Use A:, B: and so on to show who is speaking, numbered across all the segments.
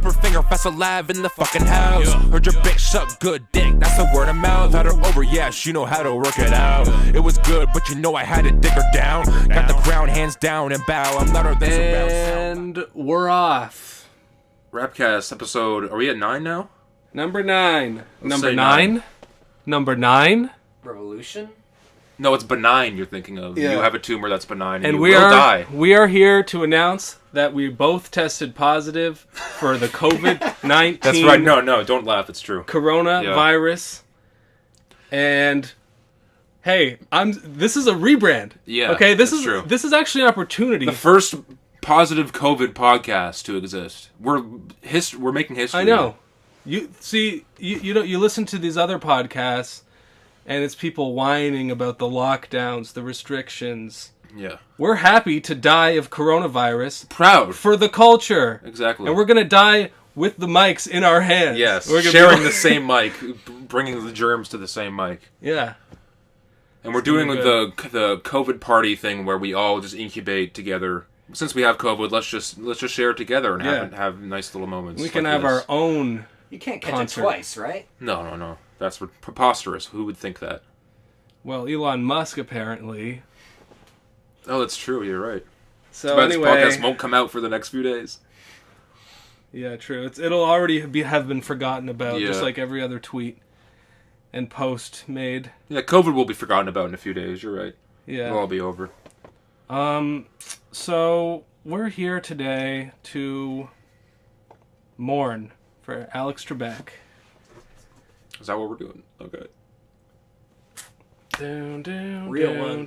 A: SuperFinger, fast alive in the fucking house. Heard your bitch suck good dick, that's the word of mouth. Had her over, yeah, she know how to work it out. It was good, but you know I had to dig her down. Got the crown, hands down and bow. I'm not her than
B: And we're off.
C: Rapcast episode, are we at 9 now?
B: Number 9. Number
C: say
B: 9? Number 9?
D: Revolution?
C: No, it's benign you're thinking of.
B: Yeah.
C: You have a tumor that's benign and
B: And
C: you
B: we
C: will
B: are
C: die.
B: we are here to announce that we both tested positive for the COVID-19
C: That's right. No, don't laugh. It's true.
B: coronavirus. And hey, this is a rebrand.
C: Yeah,
B: Okay, this
C: that's
B: is
C: true.
B: This is actually an opportunity.
C: The first positive COVID podcast to exist. We're making history.
B: I know. You see, you listen to these other podcasts, and it's people whining about the lockdowns, the restrictions.
C: Yeah.
B: We're happy to die of coronavirus
C: Proud.
B: for the culture.
C: Exactly.
B: And we're gonna die with the mics in our hands.
C: Yes.
B: We're gonna
C: Sharing the same mic, bringing the germs to the same mic.
B: Yeah.
C: And we're doing
B: gonna be
C: the COVID party thing where we all just incubate together. Since we have COVID, let's just share it together and have nice little moments.
B: We can
C: like
B: have
C: this.
B: our own.
D: You can't catch
B: Concert.
D: it twice, right?
C: No. That's preposterous. Who would think that?
B: Well, Elon Musk apparently.
C: Oh, that's true. You're right.
B: So
C: But
B: anyway,
C: this podcast won't come out for the next few days.
B: yeah, true. It'll already have been forgotten about,
C: Yeah.
B: just like every other tweet and post made.
C: Yeah, COVID will be forgotten about in a few days. You're right.
B: Yeah.
C: It'll all be over.
B: So we're here today to mourn for Alex Trebek.
C: Is that what we're doing? Okay.
D: Real one.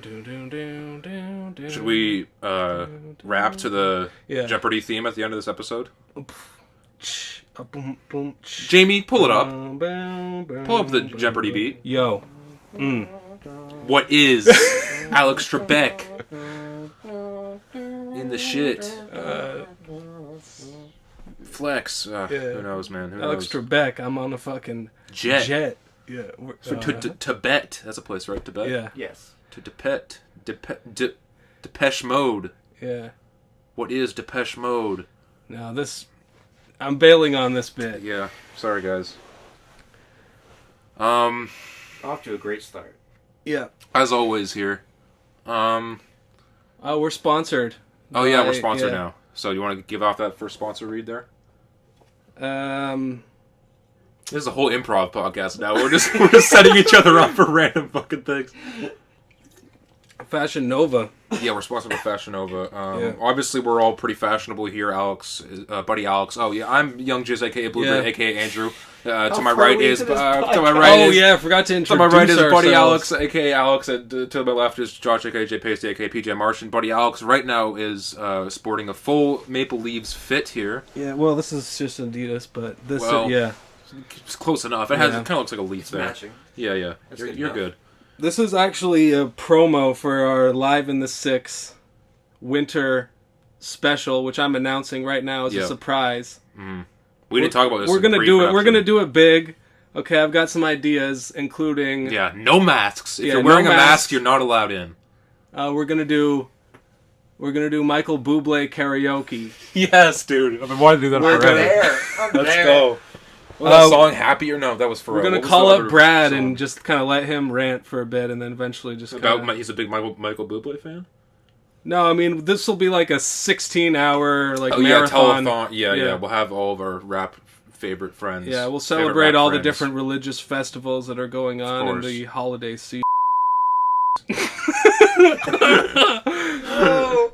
C: Should we rap to the
B: Yeah.
C: Jeopardy theme at the end of this episode?
B: Boom, boom,
C: Jamie, pull it up.
B: Pull
C: Pull up the Jeopardy beat.
B: Yo.
C: What is Alex Trebek in the shit? Flex. Who knows, man? Who
B: Alex
C: knows?
B: Trebek, I'm on a fucking
C: Jet.
B: Yeah.
C: So to Tibet. That's a place, right? Tibet?
B: Yeah.
D: Yes.
C: To Depeche Mode.
B: Yeah.
C: What is Depeche Mode?
B: Now I'm bailing on this bit.
C: Yeah. Sorry, guys.
D: Off to a great start.
B: Yeah.
C: As always here.
B: Oh, we're sponsored.
C: Oh yeah, we're
B: by-
C: sponsored
B: yeah.
C: now. So you want to give off that first sponsor read there? This is a whole improv podcast now. We're just setting each other up for random fucking things.
B: Fashion Nova.
C: Yeah, we're sponsored by Fashion Nova.
B: Yeah.
C: Obviously, we're all pretty fashionable here. Alex, buddy Alex. Oh yeah, I'm Young Jizz, aka Blueberry,
B: Yeah.
C: aka Andrew. To
D: How
C: my
D: far
C: right
D: are we
C: is
D: into this
B: Oh yeah, I forgot to
C: To
B: introduce
C: my right is Buddy
B: ourselves.
C: Alex, aka Alex, and to my left is Josh, aka J Pasty, aka PJ Martian. Buddy Alex right now is sporting a full Maple Leafs fit here.
B: Yeah, well, this is just Adidas, but this,
C: Well,
B: yeah.
C: It's close enough. It
B: Yeah.
C: kind of looks like a Leaf there.
D: Matching.
C: Yeah. You're
D: good
C: you're
D: enough.
C: good.
B: This is actually a promo for our Live in the Six winter special, which I'm announcing right now as
C: Yeah.
B: a surprise.
C: We didn't talk about this.
B: We're
C: in
B: gonna do it. We're
C: pre-production.
B: gonna do it big. Okay, I've got some ideas, including
C: Yeah, no masks. If
B: Yeah,
C: you're
B: no
C: wearing a
B: masks.
C: mask, you're not allowed in.
B: we're gonna do Michael Bublé karaoke.
C: Yes, dude. I've been wanting to do that
D: I'm there.
C: Let's go. Well, that song "Happy" or no? That was for.
B: We're gonna
C: what was
B: call
C: the
B: up
C: other
B: Brad
C: song?
B: and just kind of let him rant for a bit, and then eventually just
C: He's a big Michael Bublé fan.
B: No, I mean this will be like a 16-hour like
C: Oh yeah,
B: marathon.
C: telethon. Yeah.
B: Yeah.
C: We'll have all of our rap favorite friends.
B: Yeah, we'll
C: favorite
B: celebrate
C: rap
B: all the
C: friends.
B: different religious festivals that are going on in
C: course.
B: the holiday season.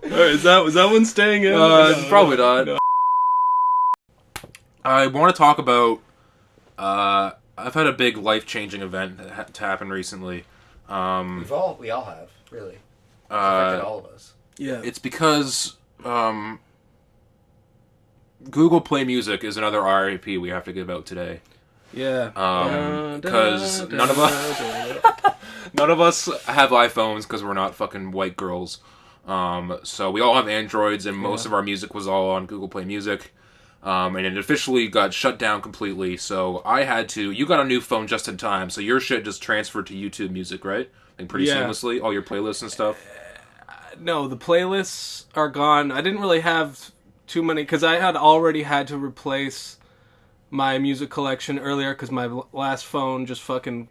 B: Is that one staying in?
C: Probably not.
B: No.
C: I want to talk about. I've had a big life-changing event to happen recently.
D: We all have, really. It's affected all of us.
B: Yeah.
C: It's because Google Play Music is another RIP we have to give out today.
B: Yeah.
C: Because none of us have iPhones because we're not fucking white girls. So we all have Androids, and most of our music was all on Google Play Music. And it officially got shut down completely. So I had to. You got a new phone just in time, so your shit just transferred to YouTube Music, right? Like pretty seamlessly, all your playlists and stuff.
B: No, the playlists are gone. I didn't really have too many, because I had already had to replace my music collection earlier because my last phone just fucking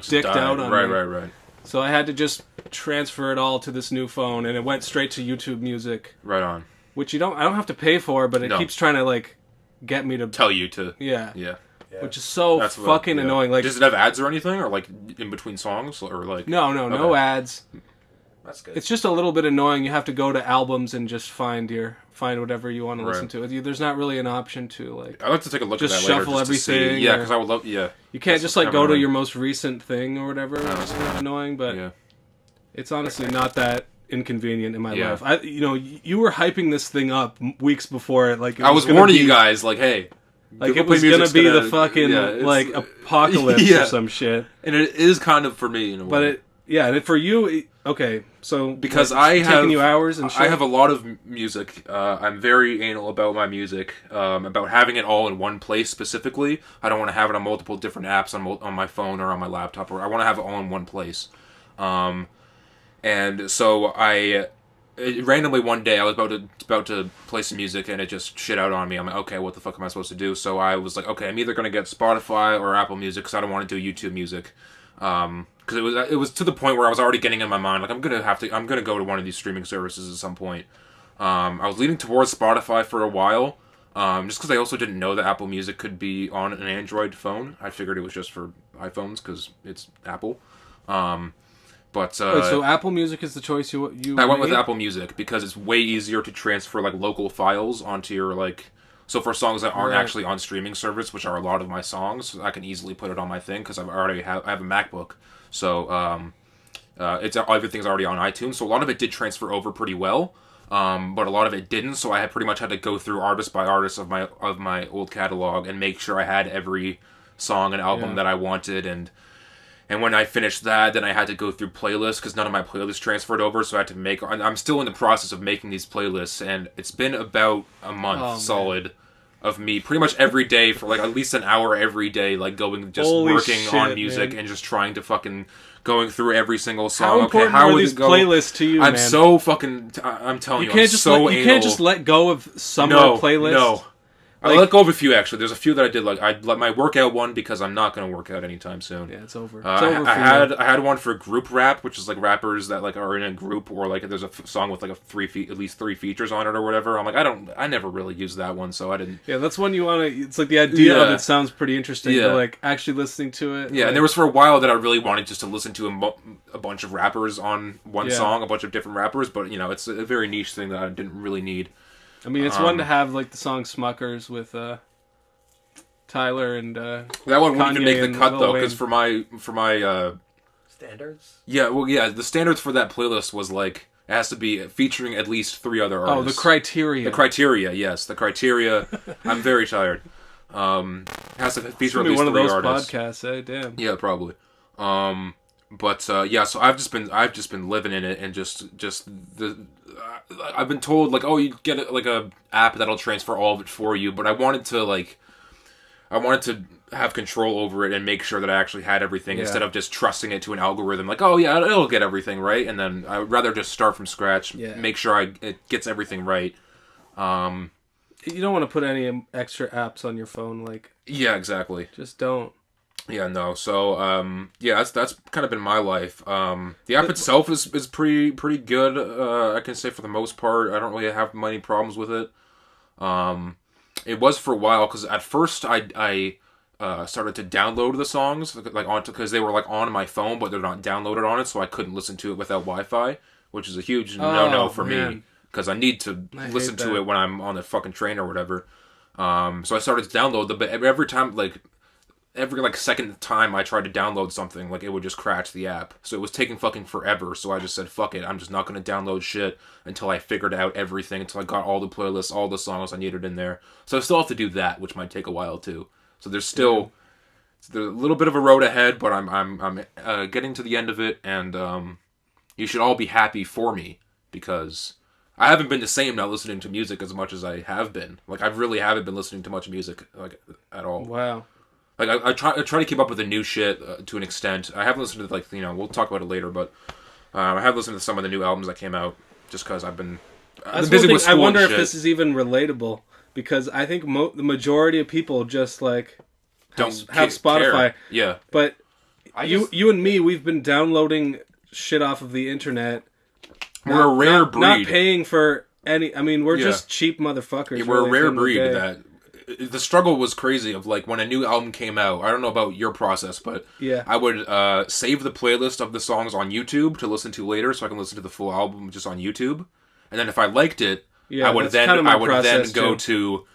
B: dicked out on me.
C: Right.
B: So I had to just transfer it all to this new phone, and it went straight to YouTube Music.
C: Right on.
B: Which I don't have to pay for, but it keeps trying to like get me to
C: tell you to.
B: Yeah. Which is so
C: That's
B: fucking annoying. Like,
C: does it have ads or anything, or like in between songs, or like?
B: No ads.
D: That's good.
B: It's just a little bit annoying. You have to go to albums and just find whatever you want to listen to. There's not really an option to like.
C: I'd like to take a look at that later.
B: Just shuffle everything.
C: Yeah, because I would love. Yeah.
B: You can't just like go to your most recent thing or whatever. It's kind of annoying, but it's honestly not that inconvenient in my life. You were hyping this thing up weeks before it. Like,
C: I was warning you guys, like, hey.
B: Like, it was gonna be the fucking like apocalypse or some shit,
C: and it is kind of for me in a way.
B: But for you, okay. So
C: because I have
B: taking you hours and shit?
C: I have a lot of music. I'm very anal about my music, about having it all in one place specifically. I don't want to have it on multiple different apps on my phone or on my laptop. Or I want to have it all in one place. And so randomly one day I was about to play some music and it just shit out on me. I'm like, okay, what the fuck am I supposed to do? So I was like, okay, I'm either gonna get Spotify or Apple Music because I don't want to do YouTube Music. Because it was to the point where I was already getting in my mind like I'm gonna go to one of these streaming services at some point. I was leaning towards Spotify for a while, just because I also didn't know that Apple Music could be on an Android phone. I figured it was just for iPhones because it's Apple. But
B: so Apple Music is the choice you
C: I went
B: made?
C: with Apple Music because it's way easier to transfer like local files onto your like. So for songs that aren't actually on streaming service, which are a lot of my songs, I can easily put it on my thing because I have a MacBook. So everything's already on iTunes. So a lot of it did transfer over pretty well, but a lot of it didn't. So I pretty much had to go through artist by artist of my old catalog and make sure I had every song and album that I wanted. And when I finished that, then I had to go through playlists because none of my playlists transferred over. So I had to make. I'm still in the process of making these playlists, and it's been about a month solid of me pretty much every day for like at least an hour every day, like working on music and just trying to fucking going through every single song.
B: How important are these playlists to you, man?
C: I'm so fucking. I'm telling you,
B: you can't just let go of some playlists.
C: No. I let go of a few, actually. There's a few that I did. Like I let my workout one because I'm not going to work out anytime soon.
B: Yeah, it's over.
C: I had one for group rap, which is like rappers that like are in a group, or like there's a song with like at least three features on it or whatever. I'm like, I never really used that one, so I didn't.
B: Yeah, that's one you want to. It's like the idea of it sounds pretty interesting. But like actually listening to it.
C: Yeah, and there was for a while that I really wanted just to listen to a bunch of rappers on one song, a bunch of different rappers, but it's a very niche thing that I didn't really need.
B: I mean, it's one to have like the song "Smuckers" with Tyler and
C: that one wouldn't even make the cut though, because for my
D: standards.
C: Yeah, well, the standards for that playlist was like it has to be featuring at least 3 other artists.
B: Oh, the criteria.
C: The criteria, yes, the criteria. I'm very tired. It has to feature at least 3 artists. One of those
B: podcasts, eh? Damn.
C: Yeah, probably. So I've just been living in it and I've been told like, oh, you get like a app that'll transfer all of it for you, but I wanted to have control over it and make sure that I actually had everything instead of just trusting it to an algorithm like, oh yeah, it'll get everything right, and then I would rather just start from scratch, make sure it gets everything right.
B: You don't want to put any extra apps on your phone, like
C: exactly.
B: Just don't.
C: Yeah, no. So, that's kind of been my life. The app itself is pretty good. I can say for the most part, I don't really have many problems with it. It was for a while because at first I started to download the songs like onto because they were like on my phone, but they're not downloaded on it, so I couldn't listen to it without Wi-Fi, which is a huge no for me because I need to listen to it when I'm on the fucking train or whatever. So I started to download them, but every time every second time I tried to download something, like it would just crash the app. So it was taking fucking forever. So I just said, fuck it. I'm just not going to download shit until I figured out everything, until I got all the playlists, all the songs I needed in there. So I still have to do that, which might take a while too. So there's still there's a little bit of a road ahead, but I'm getting to the end of it, and you should all be happy for me because I haven't been the same not listening to music as much as I have been. Like I really haven't been listening to much music at all.
B: Wow.
C: Like I try to keep up with the new shit to an extent. I haven't listened to we'll talk about it later, but I have listened to some of the new albums that came out just because I've been
B: I wonder if this is even relatable, because I think the majority of people just like don't have Spotify.
C: Care. Yeah,
B: but you and me, we've been downloading shit off of the internet.
C: We're a rare breed.
B: Not paying for any. I mean, we're just cheap motherfuckers.
C: Yeah, we're a rare breed. That the struggle was crazy. Of like when a new album came out. I don't know about your process, but I would save the playlist of the songs on YouTube to listen to later, so I can listen to the full album just on YouTube. And then if I liked it, I would then go to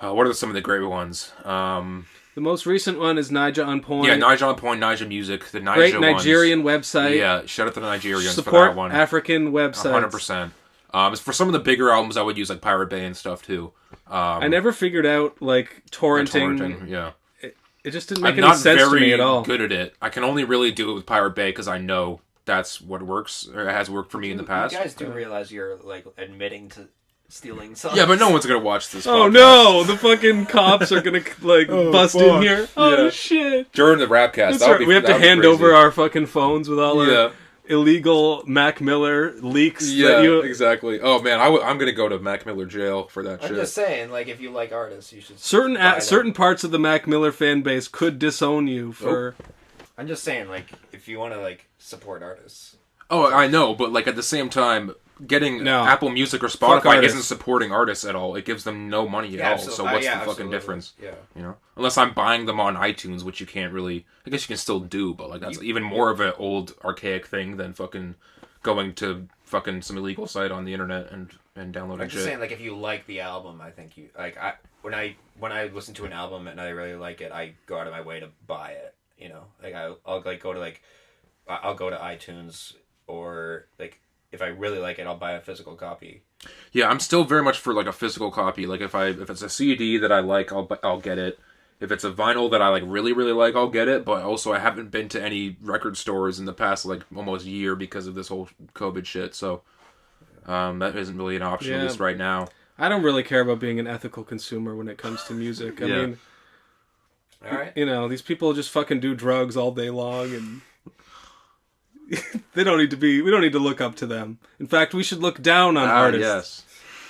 C: what are some of the great ones?
B: The most recent one is Naija On Point.
C: Yeah, Naija On Point, Naija Music, the Naija
B: great Nigerian website.
C: Yeah, shout out to the Nigerians
B: for
C: that one.
B: Support African websites.
C: 100%. For some of the bigger albums, I would use like Pirate Bay and stuff too.
B: I never figured out like torrenting.
C: Yeah.
B: It just didn't make any sense to me at all.
C: I'm not very good at it. I can only really do it with Pirate Bay because I know that's what works, or it has worked for me in the past.
D: You guys do realize you're like admitting to stealing songs.
C: Yeah, but no one's gonna watch this podcast.
B: Oh no, the fucking cops are gonna like bust in here. Oh shit!
C: During the Rapcast,
B: we have to hand over our fucking phones with all our illegal Mac Miller leaks.
C: Yeah, exactly. Oh man, I'm gonna go to Mac Miller jail for that shit.
D: I'm just saying, like, if you like artists, you should.
B: Certain parts of the Mac Miller fan base could disown you for.
D: I'm just saying, like, if you want to like support artists.
C: Oh, I know, but like at the same time, getting Apple Music or Spotify isn't supporting artists at all. It gives them no money at all.
D: Absolutely.
C: So what's the fucking difference?
D: Yeah.
C: You know, unless I'm buying them on iTunes, which you can't really. I guess you can still do, but like that's even more of an old archaic thing than fucking going to fucking some illegal site on the internet and downloading
D: I'm just saying, like, if you like the album, I think you like. When I listen to an album and I really like it, I go out of my way to buy it. You know, like I'll like go to iTunes, or like if I really like it, I'll buy a physical copy.
C: Yeah, I'm still very much for like a physical copy. Like if it's a CD that I like, I'll get it. If it's a vinyl that I like really like, I'll get it. But also, I haven't been to any record stores in the past like almost year because of this whole COVID shit. So that isn't really an option at least right now.
B: I don't really care about being an ethical consumer when it comes to music. I mean.
D: All right.
B: You know, these people just fucking do drugs all day long, and we don't need to look up to them. In fact, we should look down on artists.
C: Yes.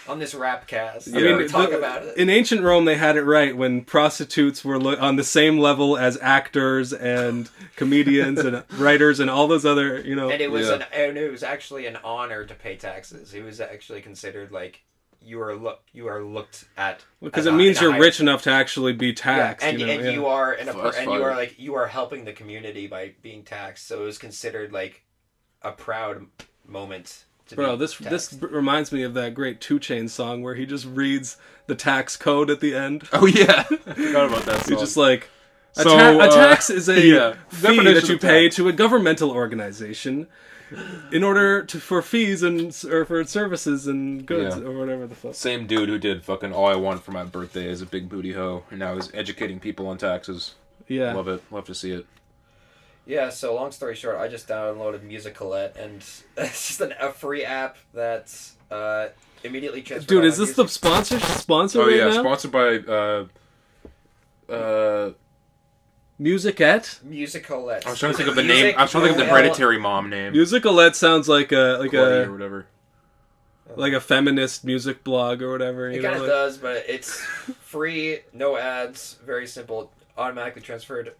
D: On this Rapcast.
B: I mean,
D: talk about it.
B: In ancient Rome, they had it right when prostitutes were on the same level as actors and comedians and writers and all those other, you know.
D: And it was actually an honor to pay taxes. It was actually considered like you are looked at
B: because it means you're rich enough to actually be taxed.
D: Yeah, and you are helping the community by being taxed. So it was considered like a proud moment.
B: Bro, this reminds me of that great 2 Chainz song where he just reads the tax code at the end.
C: Oh yeah, I forgot about that song.
B: He's just like a tax is a fee that you pay to a governmental organization. In order for fees or for services and goods or whatever the fuck.
C: Same dude who did fucking All I Want for My Birthday as a big booty hoe, and now is educating people on taxes. Yeah. Love it. Love to see it.
D: Yeah, so long story short, I just downloaded Musicalette, and it's just a free app that's immediately transferred.
B: Dude, is this the sponsor right now?
C: Sponsored by
B: Musicette?
C: I was trying to think of the name. I was trying to think of the Hereditary mom name.
B: Musicalette sounds like a
C: or whatever.
B: Like a feminist music blog or whatever.
D: It kind of does, but it's free, no ads, very simple. Automatically transferred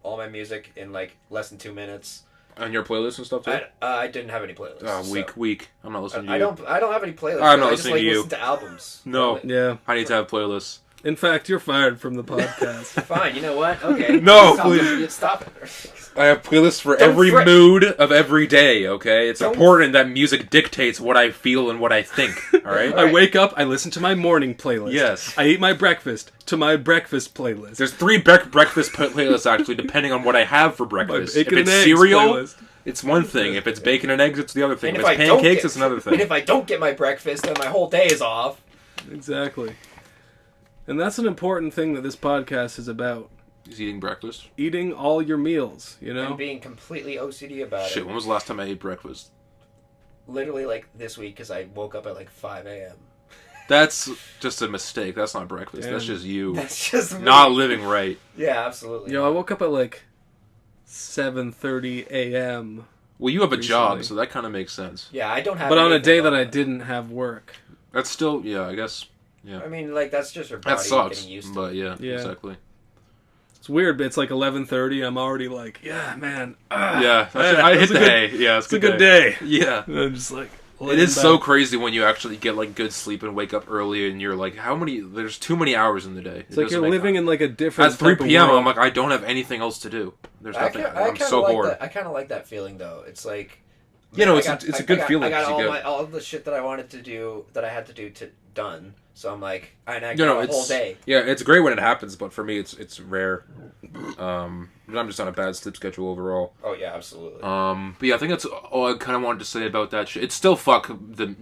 D: all my music in like less than 2 minutes.
C: On your playlists and stuff too?
D: I didn't have any playlists.
C: Oh, weak. I'm not listening to you.
D: I don't have any playlists.
C: I'm not listening to you.
D: I just listen to albums.
C: No.
B: Yeah.
C: I need to have playlists.
B: In fact, you're fired from the podcast.
D: Fine, you know what? Okay.
C: No, please.
D: Stop it.
C: I have playlists for every mood of every day, okay? It's important that music dictates what I feel and what I think, alright?
B: I wake up, I listen to my morning playlist.
C: Yes.
B: I eat my breakfast to my breakfast playlist.
C: There's 3 breakfast playlists, actually, depending on what I have for breakfast. If it's cereal, it's one thing. If it's bacon and eggs, it's the other thing. If it's pancakes, it's another thing.
D: And if I don't get my breakfast, then my whole day is off.
B: Exactly. And that's an important thing that this podcast is about.
C: Is eating breakfast?
B: Eating all your meals, you know?
D: And being completely OCD about it.
C: Shit, when was the last time I ate breakfast?
D: Literally, like, this week, because I woke up at, like, 5 a.m.
C: That's just a mistake. That's not breakfast. Damn. That's just you.
D: That's just me.
C: Not living right.
D: Yeah, absolutely.
B: Yo, I woke up at, like, 7:30 a.m.
C: Well, you have a job, so that kind of makes sense.
D: Yeah, I don't have.
B: But on a day that I didn't have work,
C: that's still, I guess. Yeah.
D: I mean, like that's just your body
C: that sucks,
D: getting used to.
C: but yeah, exactly.
B: It's weird, but it's like 11:30. I'm already like, yeah, man.
C: I hit the hay. Yeah,
B: it's a good day.
C: Yeah,
B: and I'm just like,
C: it is so crazy when you actually get like good sleep and wake up early, and you're like, there's too many hours in the day.
B: It's like you're living in like a different.
C: At 3 p.m., I'm like, I don't have anything else to do. There's nothing. I'm so bored.
D: I kind of like that feeling though. It's like,
C: it's a good feeling.
D: I got all the shit that I wanted to do that I had to do done. So I'm like, I got a whole day.
C: Yeah, it's great when it happens, but for me, it's rare. I'm just on a bad sleep schedule overall.
D: Oh yeah, absolutely.
C: But yeah, I think that's all I kind of wanted to say about that shit. It's still fuck the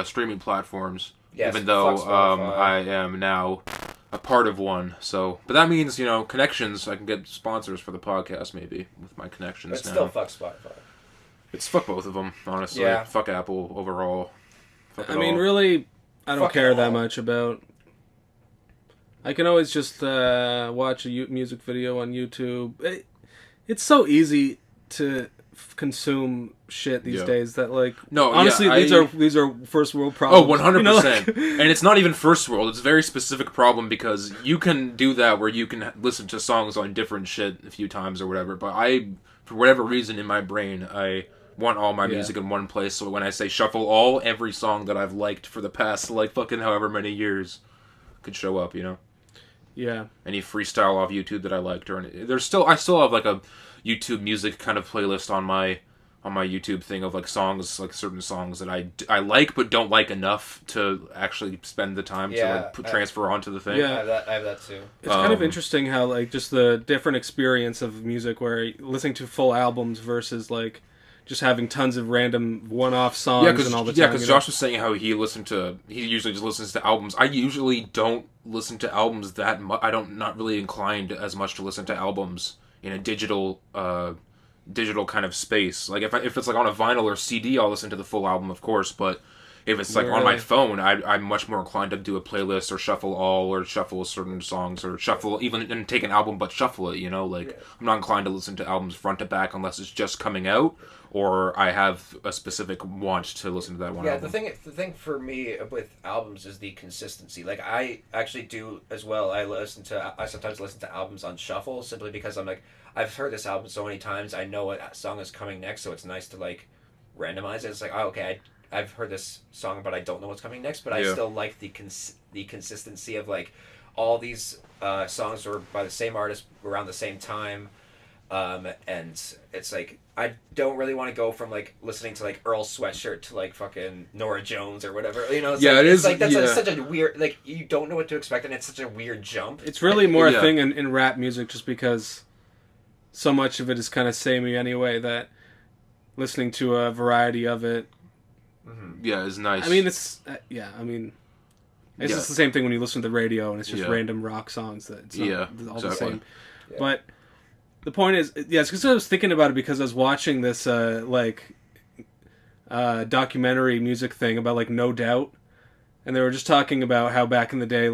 C: streaming platforms, even though I am now a part of one. So, but that means connections. I can get sponsors for the podcast maybe with my connections.
D: But still fuck Spotify.
C: It's fuck both of them, honestly.
D: Yeah.
C: Fuck Apple overall. Fuck it
B: I mean,
C: all.
B: really. I don't care that much about. I can always just watch a music video on YouTube. It's so easy to consume shit these days that honestly these are first world problems.
C: Oh, 100%. And it's not even first world. It's a very specific problem because you can do that where you can listen to songs on different shit a few times or whatever. But for whatever reason in my brain, I want all my music in one place, so when I say shuffle all, every song that I've liked for the past fucking however many years could show up,
B: Yeah.
C: Any freestyle off YouTube that I liked, or I still have like a YouTube music kind of playlist on my YouTube thing of songs, certain songs that I like but don't like enough to actually spend the time to transfer onto the thing.
B: Yeah,
D: I have that too.
B: It's kind of interesting how just the different experience of music where listening to full albums versus just having tons of random one-off songs and all the time.
C: Yeah, because Josh was saying how he usually just listens to albums. I usually don't listen to albums that much. Not really inclined as much to listen to albums in a digital kind of space. If it's on a vinyl or CD, I'll listen to the full album, of course, but if it's on my phone, I'm much more inclined to do a playlist or shuffle all or shuffle certain songs or shuffle even and take an album but shuffle it, I'm not inclined to listen to albums front to back unless it's just coming out or I have a specific want to listen to that one album.
D: The thing for me with albums is the consistency. I actually do as well. I sometimes listen to albums on shuffle simply because I'm I've heard this album so many times, I know what song is coming next, so it's nice to randomize it. It's okay, I've heard this song, but I don't know what's coming next. But I still like the consistency of all these songs are by the same artist around the same time, and it's I don't really want to go from listening to Earl Sweatshirt to fucking Norah Jones or whatever. That's such a weird you don't know what to expect, and it's such a weird jump.
B: It's really more a thing in rap music, just because so much of it is kind of samey anyway. That listening to a variety of it.
C: Mm-hmm. Yeah, it's nice.
B: I mean, it's just the same thing when you listen to the radio and it's just random rock songs that it's not all the same. Yeah. But the point is, it's because I was thinking about it because I was watching this documentary music thing about No Doubt, and they were just talking about how back in the day,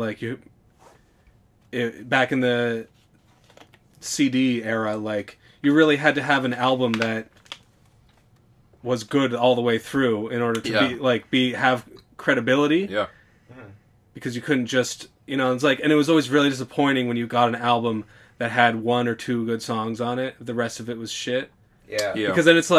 B: back in the CD era, you really had to have an album that was good all the way through in order to have credibility.
C: Yeah.
B: Because you couldn't just, it's and it was always really disappointing when you got an album that had one or two good songs on it. The rest of it was shit.
D: Yeah.
B: Because then it's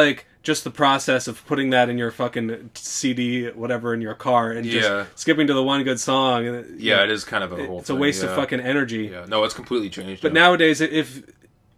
B: just the process of putting that in your fucking CD, whatever, in your car and just skipping to the one good song. And
C: it is kind of a whole thing.
B: It's a waste of fucking energy.
C: Yeah. No, it's completely changed.
B: But nowadays, if,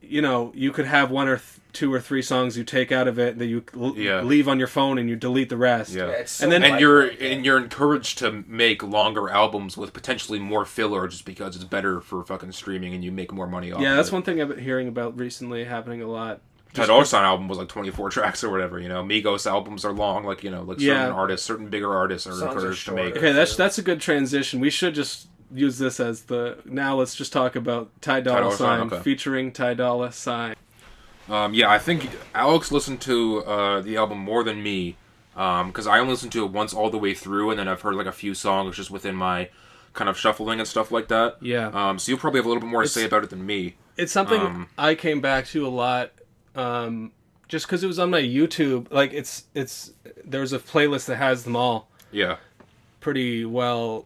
B: you could have one or two or three songs you take out of it that you leave on your phone and you delete the rest.
C: Yeah. And you're encouraged to make longer albums with potentially more filler just because it's better for fucking streaming and you make more money off of it.
B: Yeah, that's one thing I've been hearing about recently happening a lot.
C: Ty Dolla album was 24 tracks or whatever, Migos albums are long, certain artists, certain bigger artists are encouraged to make.
B: Okay, that's a good transition. We should just use this as now let's just talk about Ty Dolla Sign, featuring Ty Dolla Sign.
C: I think Alex listened to the album more than me, because I only listened to it once all the way through, and then I've heard a few songs just within my kind of shuffling and stuff like that.
B: Yeah.
C: So you'll probably have a little bit more to say about it than me.
B: It's something I came back to a lot just because it was on my YouTube, like it's there's a playlist that has them all
C: Yeah.
B: pretty well,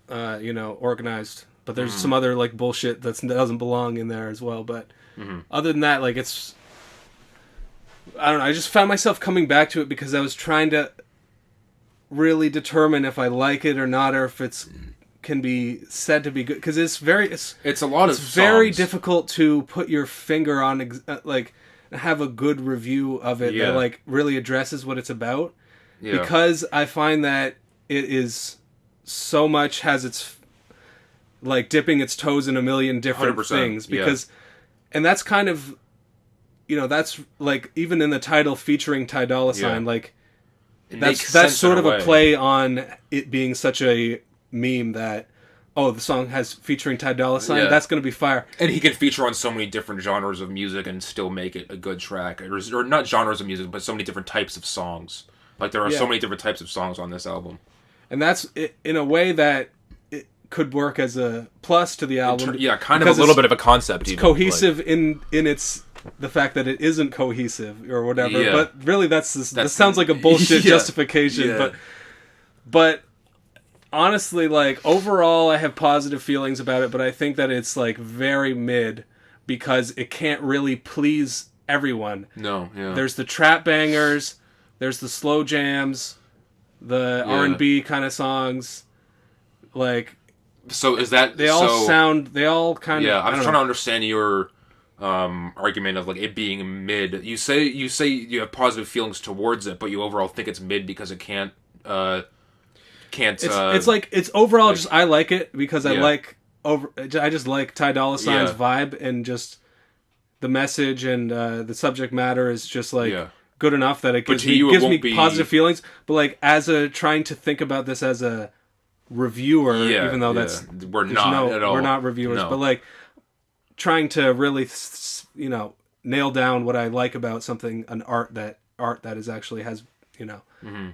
B: organized. But there's some other like bullshit that doesn't belong in there as well. But other than that, like it's, I don't know. I just found myself coming back to it because I was trying to really determine if I like it or not, or if it's can be said to be good. Because it's
C: a lot of
B: it's very
C: songs.
B: difficult to put your finger on like have a good review of it that like really addresses what it's about. Yeah. Because I find that it is so much has its like dipping its toes in a million different things because and that's kind of that's like even in the title featuring Ty Dolla $ign like that's sort of a play on it being such a meme that the song has featuring Ty Dolla $ign that's going to be fire,
C: and he can feature on so many different genres of music and still make it a good track, or not genres of music but so many different types of songs. Like there are so many different types of songs on this album,
B: and that's in a way that it could work as a plus to the album.
C: Kind of a little bit of a concept.
B: It's even cohesive in its the fact that it isn't cohesive or whatever. Yeah. But really, this sounds like a bullshit justification. Yeah. But honestly, like overall, I have positive feelings about it. But I think that it's like very mid because it can't really please everyone.
C: No, yeah.
B: There's the trap bangers. There's the slow jams, the R&B kind of songs, like.
C: So is that
B: they all kind of.
C: Yeah, I'm trying to understand your argument of like it being mid. You say you have positive feelings towards it, but you overall think it's mid because it can't.
B: It's like it's overall like, just I like it because I just like Ty Dolla $ign's vibe and just the message and the subject matter is just like. Yeah. Good enough that it gives me positive feelings, but like trying to think about this as a reviewer, even though
C: we're not at all.
B: We're not reviewers, but like trying to really nail down what I like about something, an art that is actually has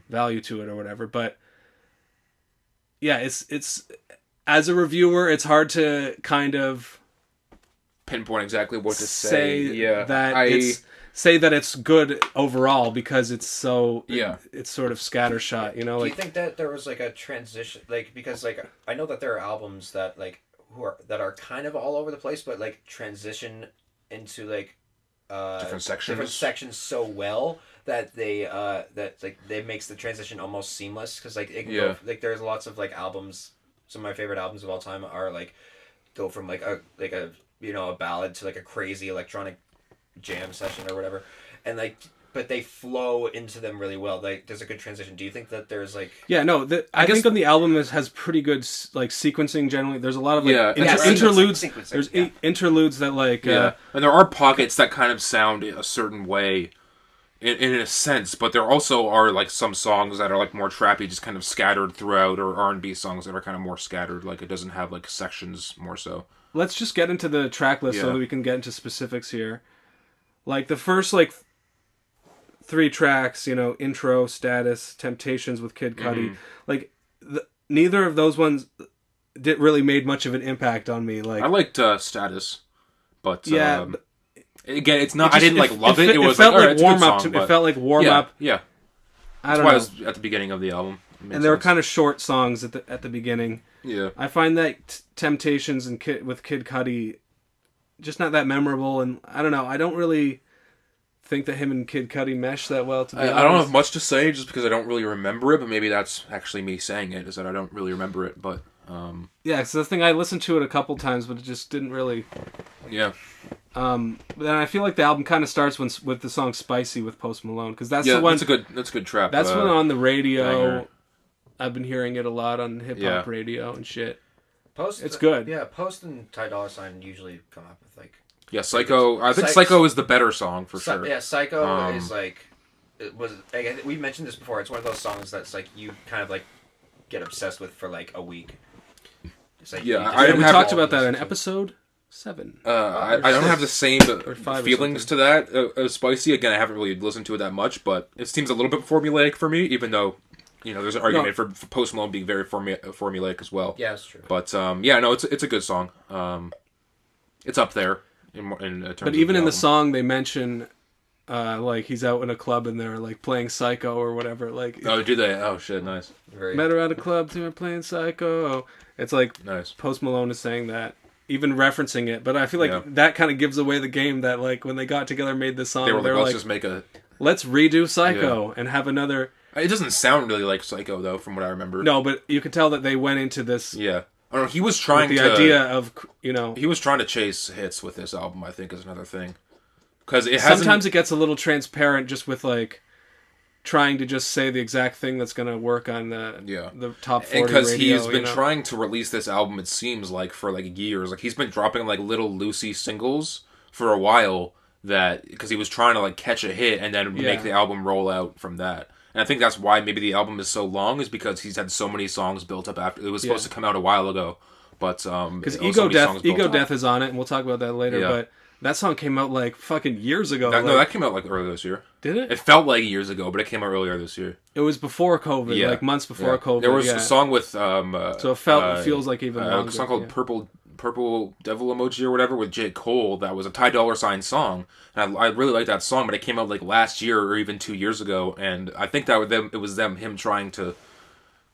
B: value to it or whatever. But yeah, it's as a reviewer, it's hard to kind of
C: pinpoint exactly what to say.
B: Say that it's good overall because it's so it's sort of scattershot, Do
D: you think that there was like a transition, like because like I know that there are albums that like that are kind of all over the place, but like transition into like
C: different
D: sections so well that they that makes the transition almost seamless because like it can go, like there's lots of like albums. Some of my favorite albums of all time are like go from like a ballad to like a crazy electronic jam session or whatever, and like but they flow into them really well. Like there's a good transition. Do you think that there's like
B: I think on the album has pretty good like sequencing generally. There's a lot of like interludes. There's interludes that like
C: and there are pockets that kind of sound a certain way in a sense, but there also are like some songs that are like more trappy, just kind of scattered throughout, or R&B songs that are kind of more scattered. Like it doesn't have like sections more so.
B: Let's just get into the track list so that we can get into specifics here. Like, the first, like, 3 tracks, Intro, Status, Temptations with Kid Cudi, like, neither of those ones really made much of an impact on me. Like,
C: I liked Status, but, again, it's not, I didn't, love it. It
B: felt like warm-up. It felt like warm-up.
C: Yeah.
B: I don't know.
C: That's why it was at the beginning of the album.
B: And they were kind of short songs at the beginning.
C: Yeah.
B: I find that Temptations with Kid Cudi just not that memorable, and I don't know. I don't really think that him and Kid Cudi mesh that well. To be honest,
C: I don't have much to say just because I don't really remember it. But maybe that's actually me saying it, is that I don't really remember it. But
B: so the thing, I listened to it a couple times, but it just didn't really.
C: Yeah.
B: Then I feel like the album kind of starts with the song "Spicy" with Post Malone, because that's the one.
C: That's a good trap.
B: That's one on the radio. Banger. I've been hearing it a lot on hip hop radio and shit. It's good.
D: Yeah, Post and Ty Dolla $ign usually come up with like.
C: Yeah, Psycho. I think Psycho is the better song for sure.
D: Yeah, Psycho is like. We mentioned this before. It's one of those songs that's like you kind of like get obsessed with for like a week. It's like,
B: we talked about that in episode 7.
C: I don't have the same feelings to that. Spicy, again, I haven't really listened to it that much, but it seems a little bit formulaic for me, even though. There's an argument for Post Malone being very formulaic as well.
D: Yeah, that's true.
C: But it's a good song. It's up there in terms.
B: But even in the song, they mention like he's out in a club and they're like playing Psycho or whatever. Like,
C: Oh, do they? Oh shit, nice.
B: met her at a club, they were playing Psycho. It's like
C: Nice.
B: Post Malone is saying that, even referencing it. But I feel like that kind of gives away the game that like when they got together and made this song,
C: They were
B: they're
C: like,
B: like,
C: let's just make a...
B: let's redo Psycho and have another...
C: It doesn't sound really like Psycho, though, from what I remember.
B: No, but you could tell that they went into this...
C: Yeah. I don't know, he was trying
B: the
C: to...
B: idea of, you know...
C: He was trying to chase hits with this album, I think, is another thing. Because it hasn't...
B: Sometimes it gets a little transparent just with, like, trying to just say the exact thing that's going to work on the top 40 radio.
C: Because he's been trying to release this album, it seems like, for, like, years. Like, he's been dropping, like, little loosey singles for a while that... Because he was trying to, like, catch a hit and then make the album roll out from that. And I think that's why maybe the album is so long, is because he's had so many songs built up after... It was supposed to come out a while ago, but... Because
B: Ego Death is on it, and we'll talk about that later, but that song came out, like, fucking years ago.
C: No, that came out, like, earlier this year.
B: Did it?
C: It felt like years ago, but it came out earlier this year.
B: It was before COVID, like, months before COVID.
C: There was a song with...
B: so it feels like even longer.
C: A song called Purple Devil Emoji or whatever with J. Cole that was a Ty Dolla song, and I really like that song, but it came out like last year or even 2 years ago, and I think that it was him trying to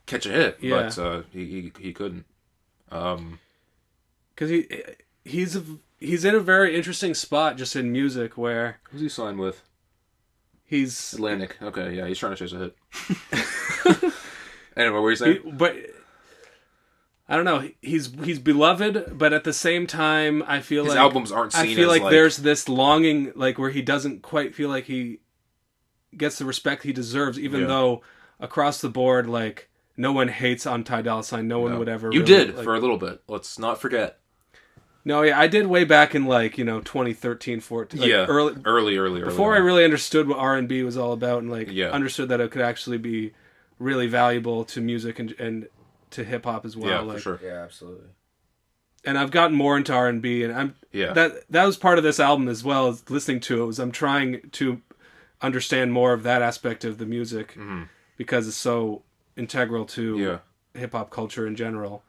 C: catch a hit, but he couldn't.
B: Because he's in a very interesting spot just in music where...
C: Who's he signed with?
B: He's...
C: Atlantic. Okay, yeah, he's trying to chase a hit. Anyway, what were you saying?
B: But... I don't know. He's beloved, but at the same time, I feel
C: his
B: like...
C: albums aren't seen as,
B: I feel like there's this longing, like, where he doesn't quite feel like he gets the respect he deserves, even though across the board, like, no one hates on Ty Dolla $ign. No one would ever...
C: You
B: really,
C: did,
B: like,
C: for a little bit. Let's not forget.
B: No, yeah, I did way back in, like, 2013, 14. Like,
C: early.
B: Before I really understood what R&B was all about and, like, understood that it could actually be really valuable to music and to hip hop as well.
C: Yeah,
B: like,
C: for sure.
D: Yeah, absolutely.
B: And I've gotten more into R&B, and that was part of this album as well, as listening to it, was I'm trying to understand more of that aspect of the music because it's so integral to hip hop culture in general.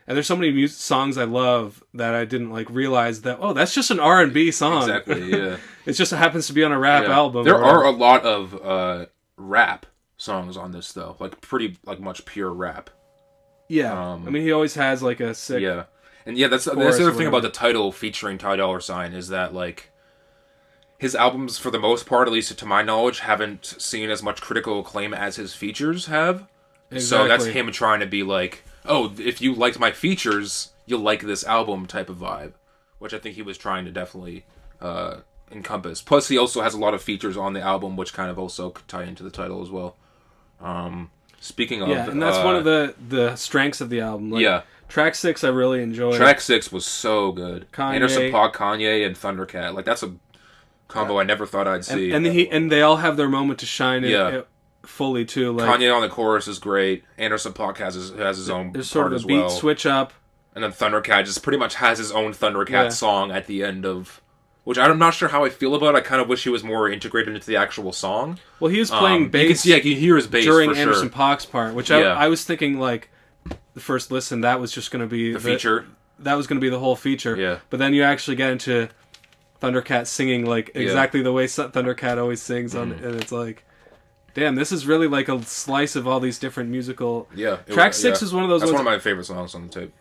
B: And there's so many songs I love that I didn't like realize that, oh, that's just an R&B song.
C: Exactly, yeah.
B: It just happens to be on a rap album.
C: There are a lot of rap songs on this though, like pretty like much pure rap.
B: Yeah, I mean, he always has like a sick...
C: Yeah, and that's the other thing about the title featuring Ty Dolla $ign is that, like, his albums, for the most part, at least to my knowledge, haven't seen as much critical acclaim as his features have. Exactly. So that's him trying to be like, oh, if you liked my features, you'll like this album type of vibe, which I think he was trying to definitely encompass. Plus, he also has a lot of features on the album, which kind of also could tie into the title as well. Speaking of...
B: Yeah, and that's one of the strengths of the album. Like, track 6 I really enjoyed.
C: Track 6 was so good. Anderson .Paak, Kanye, and Thundercat. Like, that's a combo I never thought I'd see.
B: And they all have their moment to shine fully, too. Like,
C: Kanye on the chorus is great. Anderson .Paak has his own
B: there's
C: part
B: sort of a
C: as
B: beat
C: well.
B: switch up.
C: And then Thundercat just pretty much has his own Thundercat song at the end of... Which I'm not sure how I feel about. I kind of wish he was more integrated into the actual song.
B: Well, he was playing bass.
C: You can hear his bass
B: during
C: for sure.
B: Anderson .Paak's part, which I was thinking, like, the first listen, that was just going to be
C: the feature.
B: That was going to be the whole feature.
C: Yeah.
B: But then you actually get into Thundercat singing like exactly the way Thundercat always sings on, and it's like, damn, this is really like a slice of all these different musical.
C: Yeah.
B: Track 6 is one of those.
C: That's
B: ones
C: one of my favorite songs on the tape.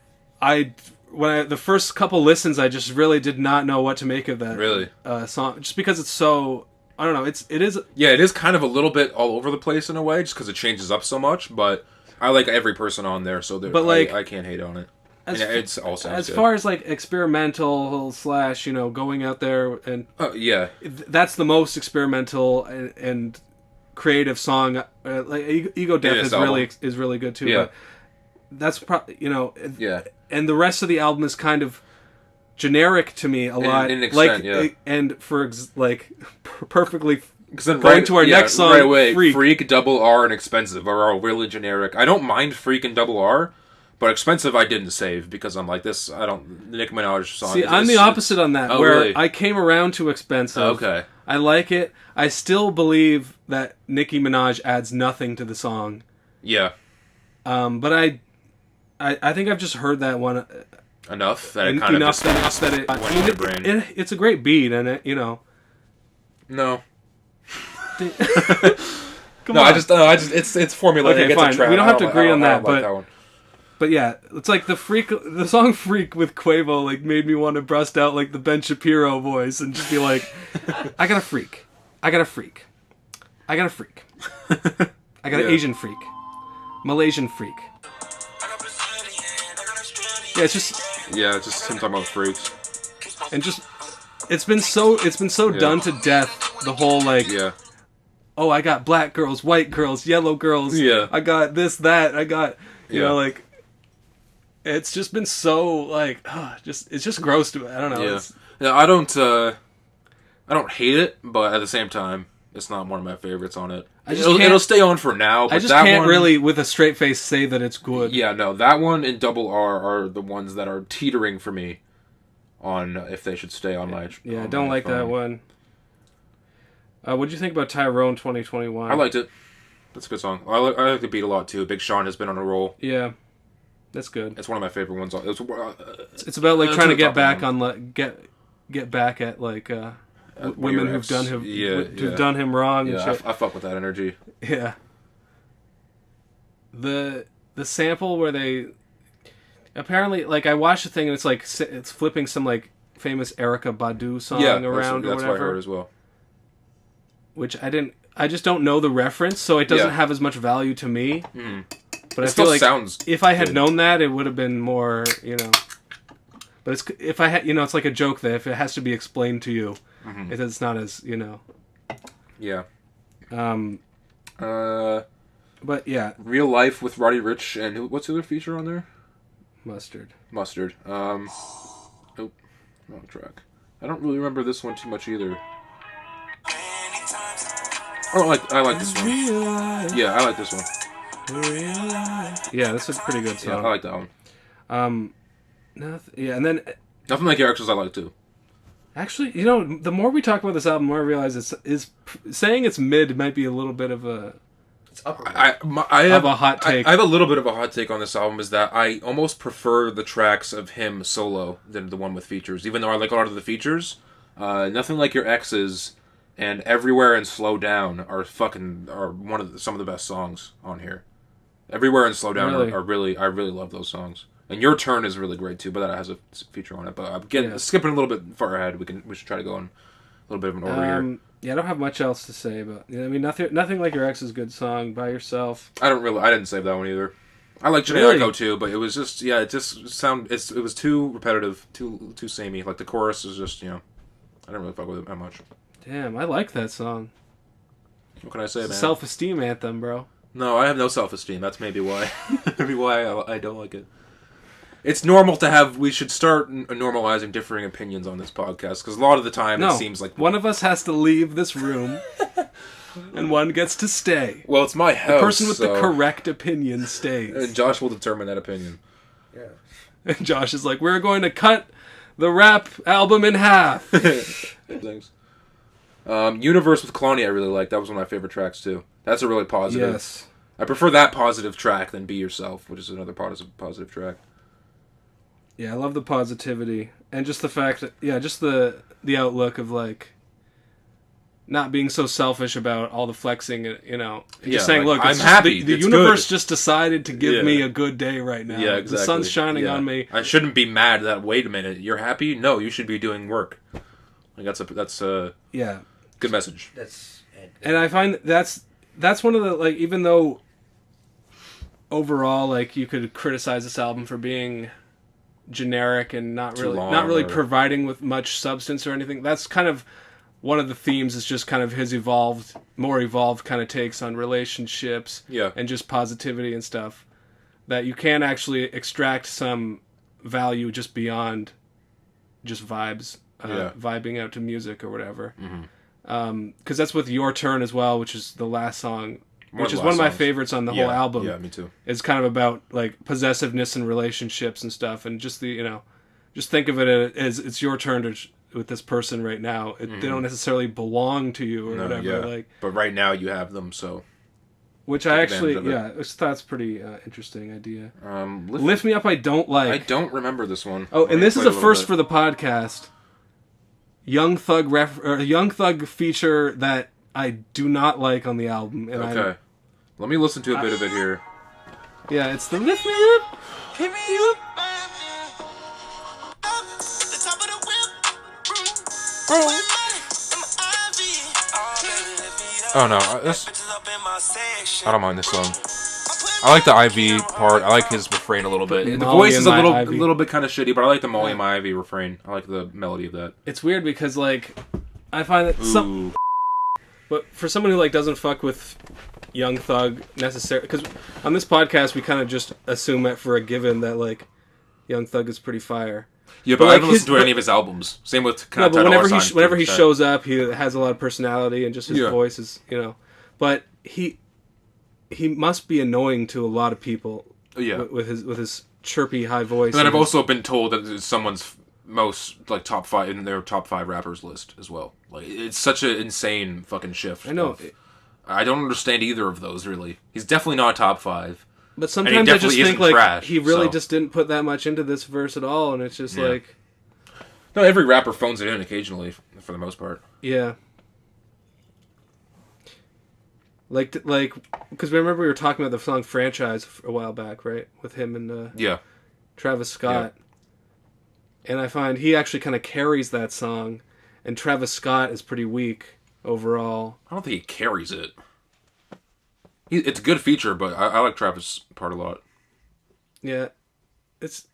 B: The first couple listens, I just really did not know what to make of that song, just because it's so, I don't know, it is.
C: Yeah, it is kind of a little bit all over the place in a way, just because it changes up so much. But I like every person on there, so I can't hate on it. It's all sounds
B: as
C: good.
B: far as like experimental / going out there and that's the most experimental and creative song. Like Ego Death is really good too.
C: Yeah.
B: But that's and the rest of the album is kind of generic to me a lot.
C: In extent,
B: and for perfectly
C: then
B: going to our next song,
C: right away,
B: Freak,
C: Double R, and Expensive are all really generic. I don't mind Freak and Double R, but Expensive I didn't save because I'm like this. I don't Nicki Minaj song.
B: See, I'm the opposite on that. Where
C: really?
B: I came around to Expensive.
C: Okay,
B: I like it. I still believe that Nicki Minaj adds nothing to the song.
C: Yeah.
B: But I think I've just heard that one
C: enough that it kind of
B: that it went in your brain. It's a great beat, and it.
C: No,
B: Come
C: No,
B: on.
C: I just it's formulated.
B: Okay,
C: It's a
B: fine.
C: track.
B: We don't have to
C: I
B: agree on
C: I
B: that,
C: like
B: but
C: that one.
B: But yeah, it's like the song "Freak" with Quavo like made me want to bust out like the Ben Shapiro voice and just be like, I got a freak, I got a freak, I got a freak, I got an Asian freak, Malaysian freak. Yeah, it's just
C: just him talking about freaks.
B: and just it's been so done to death. The whole like oh, I got black girls, white girls, yellow girls.
C: Yeah.
B: I got this, that. I got you
C: Yeah.
B: know like. It's just been so like, it's just gross to me. I don't know.
C: Yeah,
B: It's,
C: I don't hate it, but at the same time, it's not one of my favorites on it. It'll stay on for now. But
B: I just
C: that
B: can't
C: one,
B: really, with a straight face, say that it's good.
C: Yeah, no, that one and Double R are the ones that are teetering for me on if they should stay on my.
B: Yeah, I
C: on
B: don't
C: my
B: like
C: phone.
B: that one. What'd you think about Tyrone 2021?
C: I liked it. That's a good song. I like the beat a lot too. Big Sean has been on a roll.
B: Yeah, that's good.
C: It's one of my favorite ones.
B: It's about like trying to get back
C: one.
B: on get back at like women who've done him done him wrong.
C: Yeah,
B: and shit.
C: I fuck with that energy.
B: Yeah. The sample where they apparently like I watched the thing and it's like it's flipping some like famous Erykah Badu song around or
C: that's
B: whatever.
C: what I heard as well.
B: Which I just don't know the reference, so it doesn't have as much value to me.
C: Mm.
B: But
C: It
B: I
C: still
B: feel like
C: sounds
B: if I had
C: good.
B: known that, it would have been more, But it's if I had, it's like a joke that if it has to be explained to you, it's not as,
C: Yeah.
B: But yeah,
C: Real Life with Roddy Ricch and what's the other feature on there?
B: Mustard.
C: Wrong track. I don't really remember this one too much either. I like this one. Yeah, I like this one.
B: Yeah, that's a pretty good
C: Yeah,
B: song.
C: I like that one.
B: And then
C: Nothing Like Eric's I like too.
B: actually, the more we talk about this album, the more I realize saying it's mid might be a little bit of a
D: It's upper.
C: I have
B: a hot take.
C: I have a little bit of a hot take on this album. Is that I almost prefer the tracks of him solo than the one with features. Even though I like a lot of the features, Nothing Like Your Exes and Everywhere and Slow Down are some of the best songs on here. Everywhere and Slow Down
B: Really?
C: I really love those songs. And Your Turn is really great too, but that has a feature on it. But I'm skipping a little bit far ahead. We should try to go in a little bit of an order here.
B: Yeah, I don't have much else to say, but I mean, nothing like your ex is a good song by yourself.
C: I didn't save that one either. I like Janae
B: Really?
C: Echo too, but it was just it was too repetitive, too samey. Like the chorus is just I didn't really fuck with it that much.
B: Damn, I like that song.
C: What can I say, man?
B: Self-esteem anthem, bro.
C: No, I have no self-esteem. That's maybe why. Maybe why I don't like it. It's normal to have. We should start normalizing differing opinions on this podcast because a lot of the time it seems like
B: one of us has to leave this room, and one gets to stay.
C: Well, it's my house.
B: The person with the correct opinion stays.
C: And Josh will determine that opinion.
D: Yeah.
B: And Josh is like, "We're going to cut the rap album in half."
C: Thanks. Universe with Kalani I really like. That was one of my favorite tracks too. That's a really positive.
B: Yes.
C: I prefer that positive track than Be Yourself, which is another positive track.
B: Yeah, I love the positivity and just the fact that just the outlook of like not being so selfish about all the flexing, and just saying,
C: like,
B: look,
C: I'm
B: it's
C: happy.
B: The
C: It's
B: universe
C: good.
B: just decided to give me a good day right now.
C: Yeah, exactly.
B: The sun's shining on me.
C: I shouldn't be mad that. Wait a minute, you're happy? No, you should be doing work. Like that's a
B: Yeah.
C: good message.
B: And I find that's one of the, like, even though overall, like, you could criticize this album for being generic and not really providing with much substance or anything. That's kind of one of the themes, is just kind of his more evolved kind of takes on relationships and just positivity and stuff, that you can actually extract some value just beyond just vibes, vibing out to music or whatever. Because that's with Your Turn as well, which is the last song, which is one of my favorites on the whole album.
C: Yeah, me too.
B: It's kind of about like possessiveness and relationships and stuff, and just just think of it as it's your turn with this person right now. They don't necessarily belong to you or whatever.
C: Yeah.
B: Like,
C: but right now you have them, so.
B: Which I actually, I just thought it's pretty interesting idea.
C: Lift
B: Me Up, I don't like.
C: I don't remember this one.
B: Oh, and this is a first for the podcast. Young Thug feature that I do not like on the album. And
C: Okay. Let me listen to a bit of it here.
B: Yeah, it's the lift me up, hit me up.
C: Oh no, I don't mind this song. I like the Ivy part. I like his refrain a little bit. The
B: Molly
C: voice is
B: and
C: a
B: my
C: little bit kind of shitty, but I like the Molly and my Ivy refrain. I like the melody of that.
B: It's weird because like I find that some, but for someone who like doesn't fuck with Young Thug necessarily, because on this podcast we kind of just assume it for a given that like Young Thug is pretty fire.
C: Yeah, but I
B: like,
C: haven't listened to any of his albums. Same with
B: No, but whenever he shows up, he has a lot of personality and just his voice is, you know. But he must be annoying to a lot of people.
C: Yeah,
B: with his chirpy high voice.
C: And then I've also been told that it's someone's most like top 5 in their top 5 rappers list as well. Like it's such an insane fucking shift.
B: I know.
C: I don't understand either of those really. He's definitely not top 5.
B: But sometimes I just think like he really just didn't put that much into this verse at all, and it's just like.
C: No, every rapper phones it in occasionally, for the most part.
B: Yeah. Like, because remember we were talking about the song "Franchise" a while back, right? With him and Travis Scott, and I find he actually kind of carries that song, and Travis Scott is pretty weak overall.
C: I don't think he carries it. It's a good feature, but I like Travis' part a lot.
B: Yeah, it's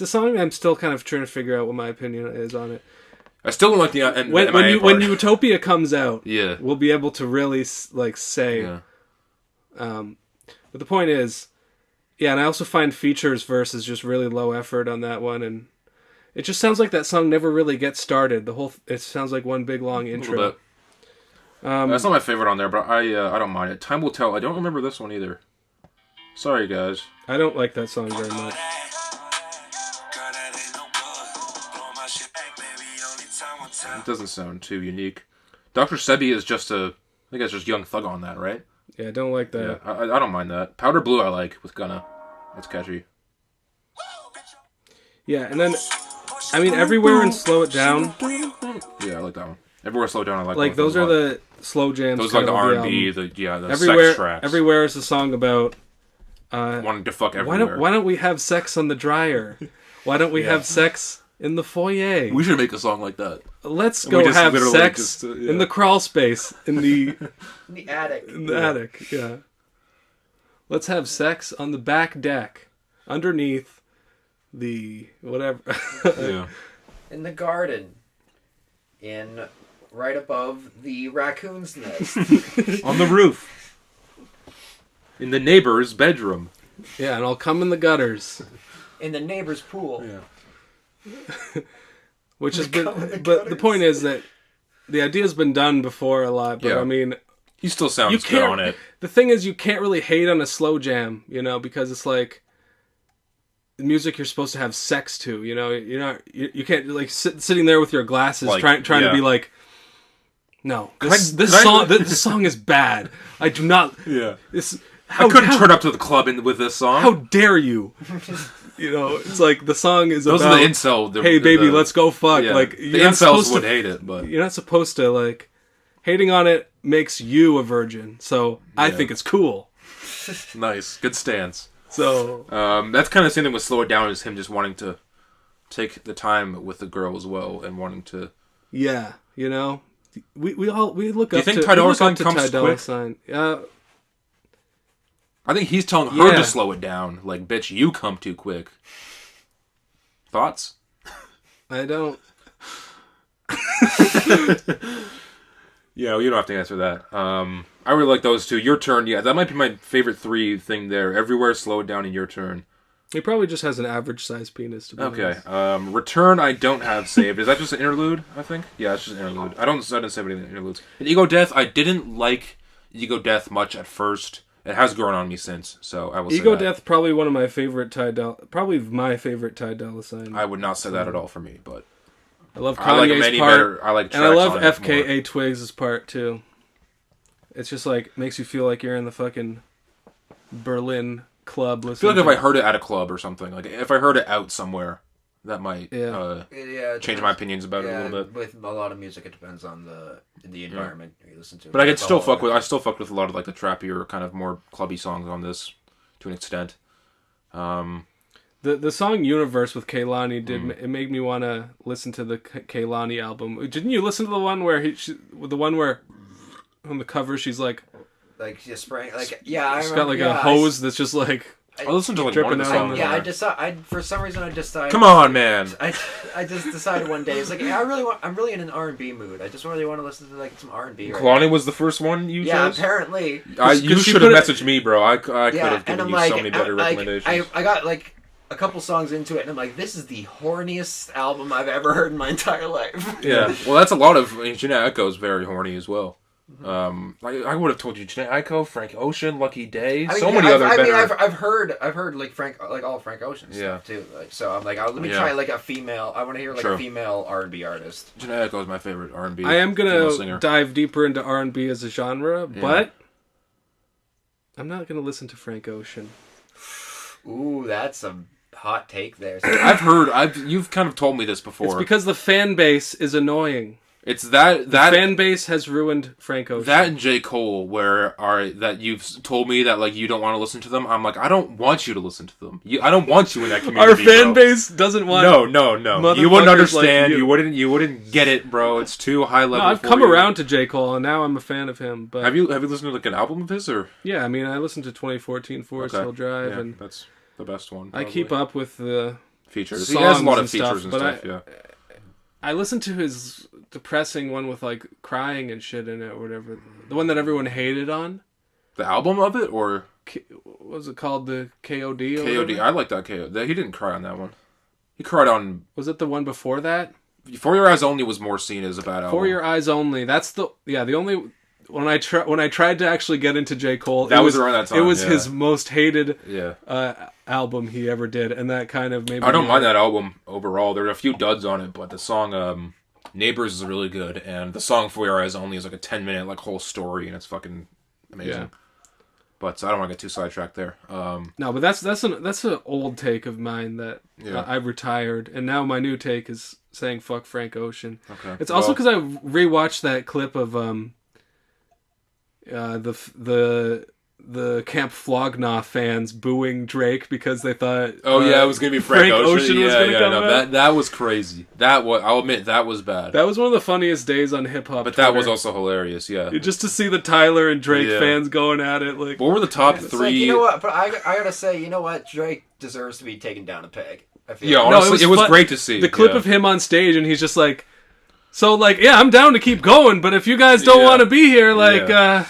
B: a song I'm still kind of trying to figure out what my opinion is on it.
C: I still don't like the
B: when Utopia comes out.
C: Yeah,
B: we'll be able to really like say.
C: Yeah.
B: But the point is, and I also find Features verses just really low effort on that one, and it just sounds like that song never really gets started. It sounds like one big long intro.
C: A little bit. That's not my favorite on there, but I don't mind it. Time will tell. I don't remember this one either. Sorry, guys.
B: I don't like that song very much.
C: It doesn't sound too unique. Dr. Sebi is just I think that's just Young Thug on that, right?
B: Yeah, I don't like that.
C: Yeah, I don't mind that. Powder Blue I like with Gunna. That's catchy.
B: Yeah, and then, I mean, Everywhere and Slow It Down.
C: Yeah, I like that one. Everywhere, Slow It Down, I like.
B: Like those are the slow jams.
C: Those like the R&B, the
B: Everywhere,
C: sex tracks.
B: Everywhere is a song about
C: wanting to fuck everywhere.
B: Why don't we have sex on the dryer? Why don't we have sex in the foyer?
C: We should make a song like that.
B: Let's go have sex in the crawl space in the
D: in the attic.
B: In the attic, yeah. Let's have sex on the back deck, underneath the whatever.
C: Yeah.
D: In the garden. Right above the raccoon's nest.
C: On the roof. In the neighbor's bedroom.
B: Yeah, and I'll come in the gutters.
D: In the neighbor's pool.
C: Yeah.
B: Which has been, but the point is that the idea's been done before a lot. But I mean,
C: he still sounds good on it.
B: The thing is, you can't really hate on a slow jam, because it's like the music you're supposed to have sex to. You can't like sitting there with your glasses trying to be like. No, this song is bad. I do not.
C: Yeah. I couldn't turn up to the club with this song.
B: How dare you? It's like the song is
C: those
B: about.
C: Those are the incel.
B: Hey baby, let's go fuck.
C: Yeah.
B: Like
C: the incels would hate it, but
B: you're not supposed to like. Hating on it makes you a virgin, so I think it's cool.
C: Nice, good stance.
B: So
C: that's kind of the same thing with Slow It Down is him just wanting to take the time with the girl as well and wanting to.
B: Yeah, We look
C: Do
B: up
C: you think
B: to
C: Ty Dolla
B: Ty
C: comes
B: Dolla
C: quick?
B: Sign.
C: I think he's telling her to slow it down. Like, bitch, you come too quick. Thoughts?
B: I don't.
C: Yeah, you don't have to answer that. I really like those two. Your Turn, yeah, that might be my favorite 3 thing there. Everywhere, Slow It Down, and Your Turn.
B: He probably just has an average size penis, to be honest.
C: Return I don't have saved. Is that just an interlude, I think? Yeah, it's just an interlude. I didn't save any interludes. And Ego Death, I didn't like Ego Death much at first. It has grown on me since, so I will say that.
B: Ego Death, probably one of my favorite probably my favorite Ty Dolla Sign.
C: I would not say that at all for me, but...
B: I love Kanye's part,
C: I like
B: and I love FKA Twigs' part, too. It's just like, makes you feel like you're in the fucking Berlin club listening.
C: I feel like if I heard it at a club or something, like if I heard it out somewhere, that might
B: Yeah.
D: It
C: change my opinions about it a little bit.
D: With a lot of music, it depends on the environment you listen to.
C: But I
D: That's
C: still
D: a whole
C: fuck with. I still fucked with a lot of like the trappier, kind of more clubby songs on this, to an extent.
B: The song "Universe" with Kehlani it made me want to listen to the Kehlani album. Didn't you listen to the one where the one where on the cover she's like
D: just spraying I
B: she's got like a hose that's just like
C: I listened to like
B: dripping
C: one of the
B: out on
C: songs.
B: the-
D: I decided. For some reason, I decided.
C: Come on, man.
D: I just decided one day. It's like I'm really in an R&B mood. I just really want to listen to like some R&B.
C: Kalani was the first one you chose?
D: Apparently.
C: You should have messaged me, bro. I could have given you so many better recommendations.
D: I got like a couple songs into it, and I'm like, this is the horniest album I've ever heard in my entire life.
C: Yeah, well, that's a lot of. Jeanette Echo is very horny as well. I would have told you Jeanette Echo, Frank Ocean, Lucky Day, many other better.
D: I've heard like all Frank Ocean stuff too. Like, so I'm like, let me try like a female. I want to hear like a female R&B artist.
C: Jeanette Echo is my favorite R&B.
B: I am gonna
C: singer.
B: dive deeper into R&B as a genre, but I'm not gonna listen to Frank Ocean.
D: Ooh, that's a hot take there.
C: You've kind of told me this before.
B: It's because the fan base is annoying.
C: It's that
B: fan base has ruined Frank Ocean.
C: That and J. Cole, that you've told me that like you don't want to listen to them. I'm like, I don't want you to listen to them. I don't want you in that community.
B: Our fan base doesn't want.
C: No. You wouldn't understand. Like you wouldn't get it, bro. It's too high level.
B: No, I've come around to J. Cole, and now I'm a fan of him. But
C: have you listened to like an album of his or?
B: Yeah, I mean, I listened to 2014 Forest Hill Drive, and
C: that's the best one.
B: Probably. I keep up with the
C: features. He has a lot of features and stuff.
B: I listened to his depressing one with like crying and shit in it or whatever. The one that everyone hated on.
C: The album of it or
B: what was it called? The KOD? Or
C: KOD.
B: whatever?
C: I like that KOD. He didn't cry on that one. He cried on.
B: Was it the one before that?
C: For Your Eyes Only was more seen as a bad album.
B: For Your Eyes Only. That's the only. When I tried to actually get into J. Cole,
C: that was around that time.
B: It was his most hated
C: album
B: he ever did, and that kind of made me.
C: I don't mind that album overall. There are a few duds on it, but the song Neighbors is really good, and the song For Your Eyes Only is like a 10-minute like whole story, and it's fucking amazing. Yeah. But I don't want to get too sidetracked there.
B: No, but that's an old take of mine that I've retired, and now my new take is saying fuck Frank Ocean.
C: Okay.
B: It's also because I rewatched that clip of the Camp Flogna fans booing Drake because they thought
C: it was gonna be Frank Ocean
B: was gonna come out.
C: That was crazy. I'll admit that was bad.
B: That was one of the funniest days on hip hop.
C: But that was also hilarious.
B: Just to see the Tyler and Drake fans going at it. Like,
C: what were the top three?
D: Like, you know what? But I gotta say, you know what? Drake deserves to be taken down a peg. I feel
C: honestly, it was great to see
B: the clip of him on stage, and he's just like, so like, I'm down to keep going, but if you guys don't want to be here, like,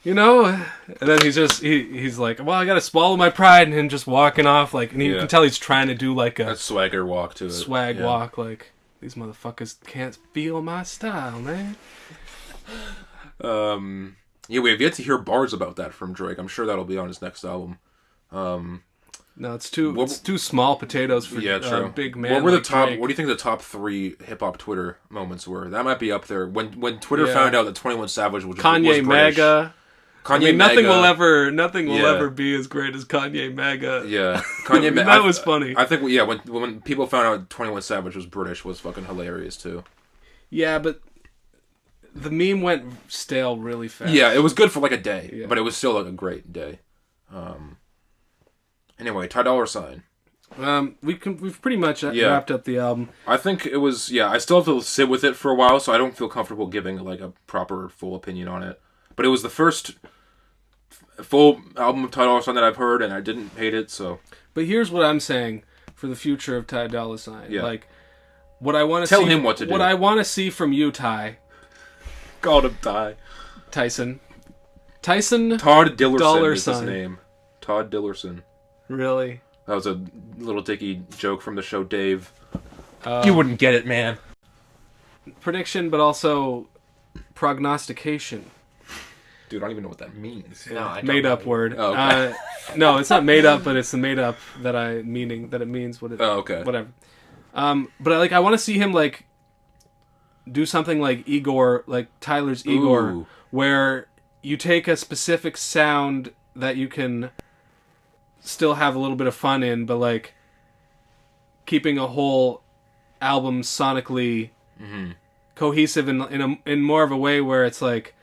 B: you know, and then he's like, well, I gotta swallow my pride, and him just walking off, like, and you can tell he's trying to do like a
C: swagger walk to it.
B: Walk, like, these motherfuckers can't feel my style, man.
C: We have yet to hear bars about that from Drake. I'm sure that'll be on his next album.
B: No, it's too small potatoes for big man.
C: What were the top?
B: Drake.
C: What do you think the top 3 hip hop Twitter moments were? That might be up there. When Twitter found out that 21 Savage was
B: Kanye Mega.
C: Kanye
B: nothing will ever be as great as Kanye Mega.
C: Yeah, Kanye Mega.
B: That was funny.
C: I think when people found out 21 Savage was British was fucking hilarious too.
B: Yeah, but the meme went stale really fast.
C: Yeah, it was good for like a day, but it was still like a great day. Anyway, Ty Dolla $ign.
B: We've pretty much wrapped up the album.
C: I think it was I still have to sit with it for a while, so I don't feel comfortable giving like a proper full opinion on it. But it was the first full album of Ty Dolla $ign that I've heard, and I didn't hate it. So,
B: but here's what I'm saying for the future of Ty Dolla $ign. Yeah. Like, what I want to
C: tell him what to do.
B: What I want to see from you, Ty.
C: Called him Ty.
B: Tyson.
C: Todd Dillerson is his name. Todd Dillerson.
B: Really?
C: That was a little dicky joke from the show Dave. You wouldn't get it, man.
B: Prediction, but also prognostication.
C: Dude, I don't even know what that means.
D: No, I don't
B: made up word.
C: Oh, okay.
B: No, it's not made up, but it's the made up that it means what it.
C: Oh, okay.
B: Whatever. But I want to see him like do something like Igor, like Tyler's Igor, where you take a specific sound that you can still have a little bit of fun in, but like keeping a whole album sonically cohesive in more of a way where it's like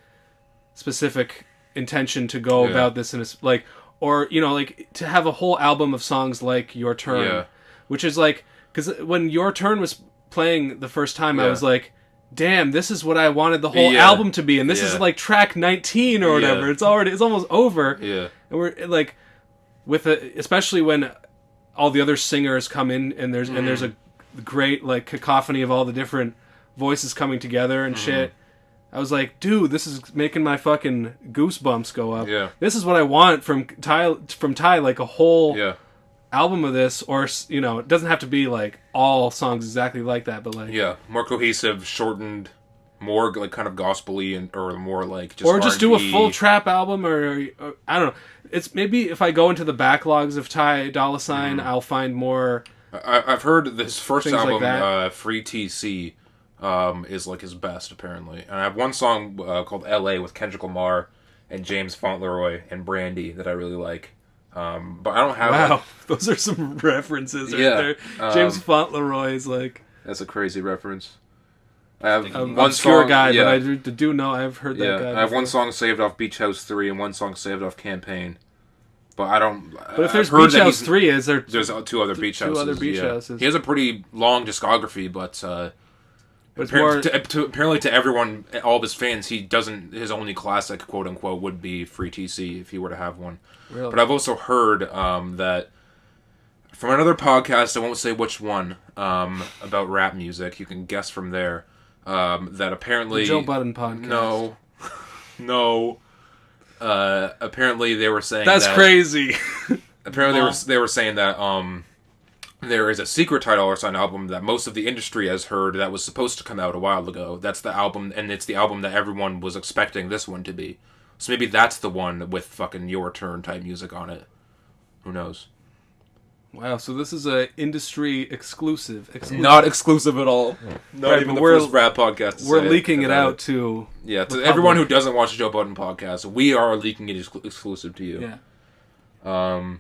B: specific intention to go about this, and it's like, or like to have a whole album of songs like Your Turn, which is like, because when Your Turn was playing the first time, I was like, damn, this is what I wanted the whole album to be, and this is like track 19 or whatever. It's almost over. And we're like, especially when all the other singers come in, and there's a great like cacophony of all the different voices coming together and shit. I was like, dude, this is making my fucking goosebumps go up. This is what I want from Ty, like a whole album of this, or it doesn't have to be like all songs exactly like that, but like
C: more cohesive, shortened, more like kind of gospel-y, or more like just
B: or just
C: R&B.
B: do a full trap album, or I don't know. It's maybe if I go into the backlogs of Ty Dolla $ign, I'll find more.
C: I've heard this first album,
B: like
C: Free TC, is like his best apparently, and I have one song called L.A. with Kendrick Lamar and James Fauntleroy and Brandy that I really like. But I don't have...
B: Wow, those are some references right there. James Fauntleroy is like...
C: That's a crazy reference. I have
B: one
C: one
B: obscure
C: song,
B: guy, but I do know I've heard that guy.
C: I have one song saved off Beach House 3 and one song saved off Campaign. But I don't...
B: But if there's Beach House 3, is there...
C: There's two other Beach Houses.
B: Two other Beach Houses.
C: He has a pretty long discography, but
B: it's more...
C: apparently to everyone, all of his fans, his only classic, quote unquote, would be Free TC if he were to have one.
B: Really?
C: But I've also heard that from another podcast, I won't say which one, about rap music. You can guess from there. That apparently
B: the Joe Budden podcast.
C: No. Apparently they were saying
B: that's crazy.
C: Apparently they were saying that there is a secret Ty Dolla $ign album that most of the industry has heard that was supposed to come out a while ago. That's the album, and it's the album that everyone was expecting this one to be. So maybe that's the one with fucking Your Turn type music on it. Who knows?
B: Wow, so this is a industry exclusive.
C: Not exclusive at all. Not
B: right,
C: even the
B: we're,
C: first rap podcast.
B: We're leaking it out to...
C: Yeah, to everyone who doesn't watch the Joe Budden podcast, we are leaking it exclusive to you.
B: Yeah.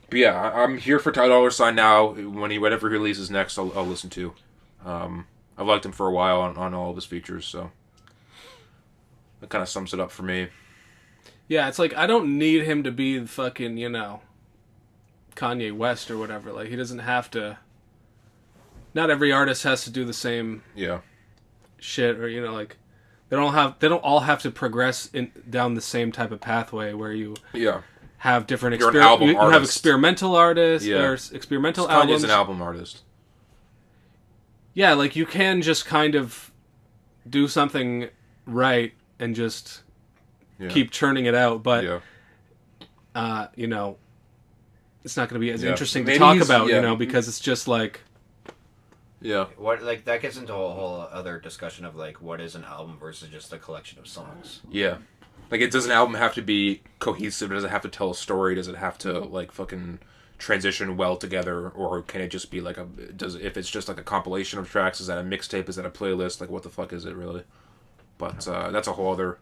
C: But yeah, I'm here for Ty Dolla $ign now. Whatever he releases next, I'll listen to. I've liked him for a while on all of his features, so... That kind of sums it up for me.
B: Yeah, it's like, I don't need him to be fucking, Kanye West or whatever. Like, he doesn't have to... Not every artist has to do the same shit, or, like... They don't all have to progress down the same type of pathway where you have different
C: You're an album
B: you
C: artist.
B: have experimental artists or experimental albums.
C: Kanye's an album artist.
B: Yeah, like, you can just kind of do something right and just keep churning it out, but it's not going to be as interesting to talk about, because it's just like
D: what, like, that gets into a whole other discussion of like what is an album versus just a collection of songs.
C: Like, does an album have to be cohesive? Does it have to tell a story? Does it have to like fucking transition well together, or can it just be like if it's just like a compilation of tracks, is that a mixtape? Is that a playlist? Like, what the fuck is it really? But that's a whole other...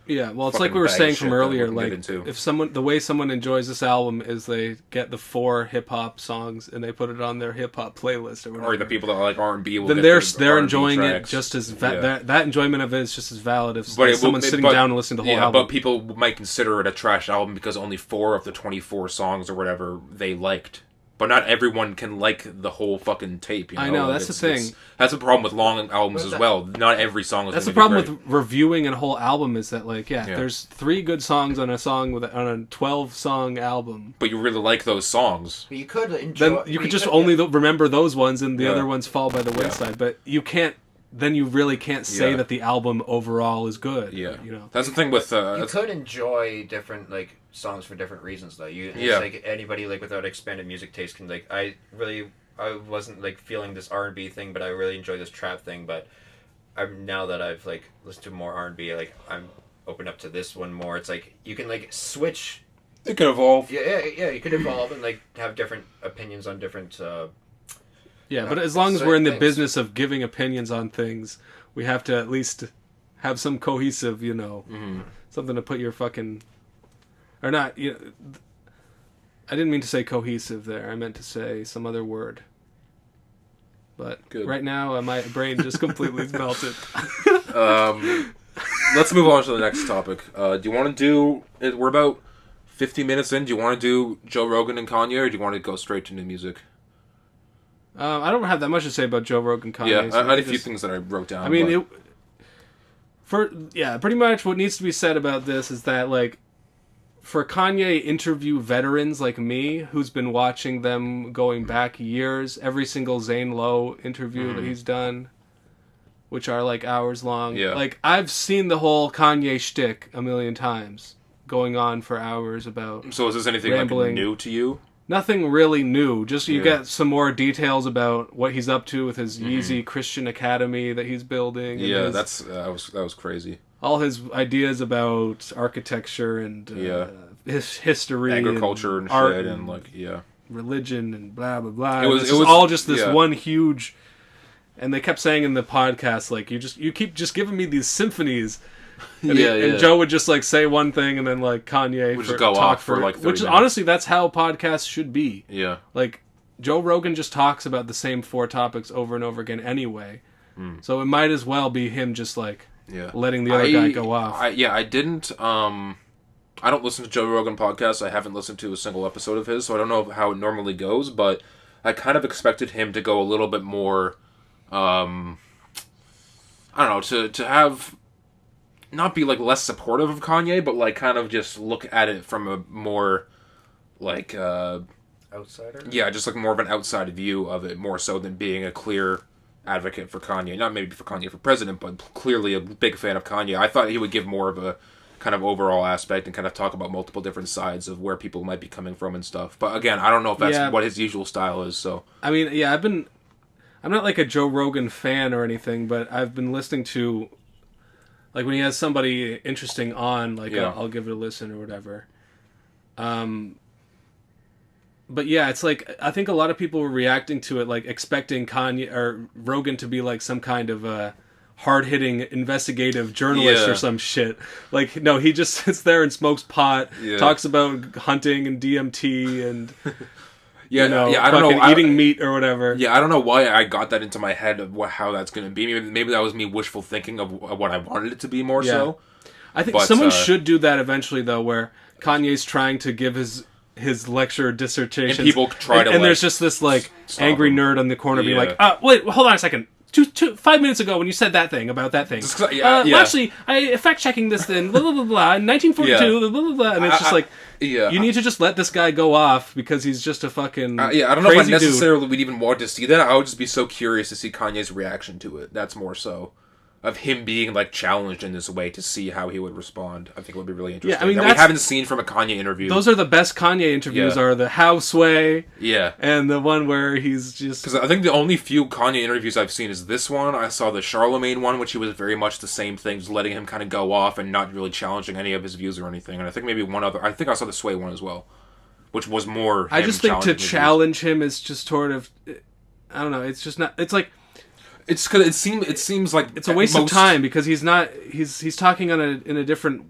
B: Yeah, well, it's like we were saying from earlier, like, if the way someone enjoys this album is they get the 4 hip-hop songs and they put it on their hip-hop playlist or whatever.
C: Or the people that like R&B will
B: then
C: get
B: they're
C: R&B
B: enjoying
C: tracks.
B: it just as... that enjoyment of it is just as valid if someone's sitting down and listening to the whole album.
C: But people might consider it a trash album because only 4 of the 24 songs or whatever they liked. But not everyone can like the whole fucking tape,
B: I know, that's the thing.
C: That's a problem with long albums as well. Not every song is
B: That's the
C: gonna be
B: problem with reviewing a whole album, is that, like, there's 3 good songs on a 12-song album.
C: But you really like those songs.
D: But you could enjoy...
B: Then you could just only remember those ones, and the other ones fall by the wayside. But you can't... Then you really can't say that the album overall is good.
C: Yeah, that's the thing with...
D: you could enjoy different, like, songs for different reasons, though. It's like anybody, like, without expanded music taste can, like... I wasn't, like, feeling this R&B thing, but I really enjoy this trap thing. But now that I've, like, listened to more R&B, like, I'm open up to this one more. It's like you can, like, switch.
C: It can evolve.
D: Yeah. You could evolve and, like, have different opinions on different.
B: But as long as we're in the business of giving opinions on things, we have to at least have some cohesive, something to put your fucking... I didn't mean to say cohesive there. I meant to say some other word. But
C: Good.
B: right now, my brain just completely melted.
C: Let's move on to the next topic. Do you want to do... We're about 50 minutes in. Do you want to do Joe Rogan and Kanye, or do you want to go straight to new music?
B: I don't have that much to say about Joe Rogan, Kanye.
C: Yeah,
B: so
C: I had a few things that I wrote down.
B: I mean, pretty much what needs to be said about this is that, like, for Kanye interview veterans like me, who's been watching them going back years, every single Zane Lowe interview that he's done, which are like hours long.
C: Yeah.
B: Like, I've seen the whole Kanye shtick a million times, going on for hours about
C: So is this anything
B: rambling.
C: like new to you?
B: Nothing really new. Just you
C: Yeah.
B: get some more details about what he's up to with his Yeezy Christian Academy that he's building. And
C: Yeah,
B: his,
C: that was crazy.
B: all his ideas about architecture and his history,
C: Agriculture and
B: art
C: shit, and like
B: religion and blah blah blah.
C: It was-
B: It's
C: it was-
B: all just this
C: yeah.
B: one huge. And they kept saying in the podcast, like, you keep just giving me these symphonies. And, and Joe would just like say one thing, and then like Kanye
C: Would
B: for,
C: just go
B: talk
C: off for like 30
B: which is
C: minutes.
B: honestly that's how podcasts should be.
C: Yeah.
B: Like, Joe Rogan just talks about the same 4 topics over and over again anyway. So it might as well be him just like
C: Yeah.
B: letting the other guy go off.
C: I didn't. I don't listen to Joe Rogan podcasts. I haven't listened to a single episode of his, so I don't know how it normally goes. But I kind of expected him to go a little bit more. I don't know, to have not be like less supportive of Kanye, but like kind of just look at it from a more like
D: Outsider?
C: yeah, just like more of an outside view of it, more so than being a clear advocate for Kanye. Not maybe for Kanye for president, but clearly a big fan of Kanye. I thought he would give more of a kind of overall aspect and kind of talk about multiple different sides of where people might be coming from and stuff. But again, I don't know if that's what his usual style is. So
B: I mean, yeah, I'm not like a Joe Rogan fan or anything, but I've been listening to, like, when he has somebody interesting on, like, I'll give it a listen or whatever. But yeah, it's like, I think a lot of people were reacting to it, like, expecting Kanye or Rogan to be like some kind of a hard-hitting investigative journalist or some shit. Like, no, he just sits there and smokes pot, talks about hunting and DMT and I don't know, eating meat or whatever.
C: Yeah, I don't know why I got that into my head of how that's going to be. Maybe that was me wishful thinking of what I wanted it to be more so.
B: I think someone should do that eventually, though, where Kanye's trying to give his lecture dissertation,
C: and people try to,
B: and there's just this like angry nerd on the corner being like, "Wait, hold on a second. 5 minutes ago when you said that thing about that thing. Well, actually, I fact-checking this thing, blah, blah, blah, blah, in 1942, blah, blah, blah, and it's just like, you need to just let this guy go off because he's just a fucking
C: I don't know if I
B: crazy
C: necessarily
B: dude.
C: would even want to see that. I would just be so curious to see Kanye's reaction to it. That's more so. Of him being like challenged in this way to see how he would respond. I think it would be really interesting.
B: Yeah, I mean,
C: that we haven't seen from a Kanye interview.
B: Those are the best Kanye interviews are the Houseway and the one where he's just...
C: Because I think the only few Kanye interviews I've seen is this one. I saw the Charlemagne one, which he was very much the same thing, just letting him kind of go off and not really challenging any of his views or anything. And I think maybe one other... I think I saw the Sway one as well, which was more...
B: I just think to challenge him is just sort of... I don't know, it's just not... It's like...
C: It's because it seems like
B: it's a waste of time because he's not he's talking in a different.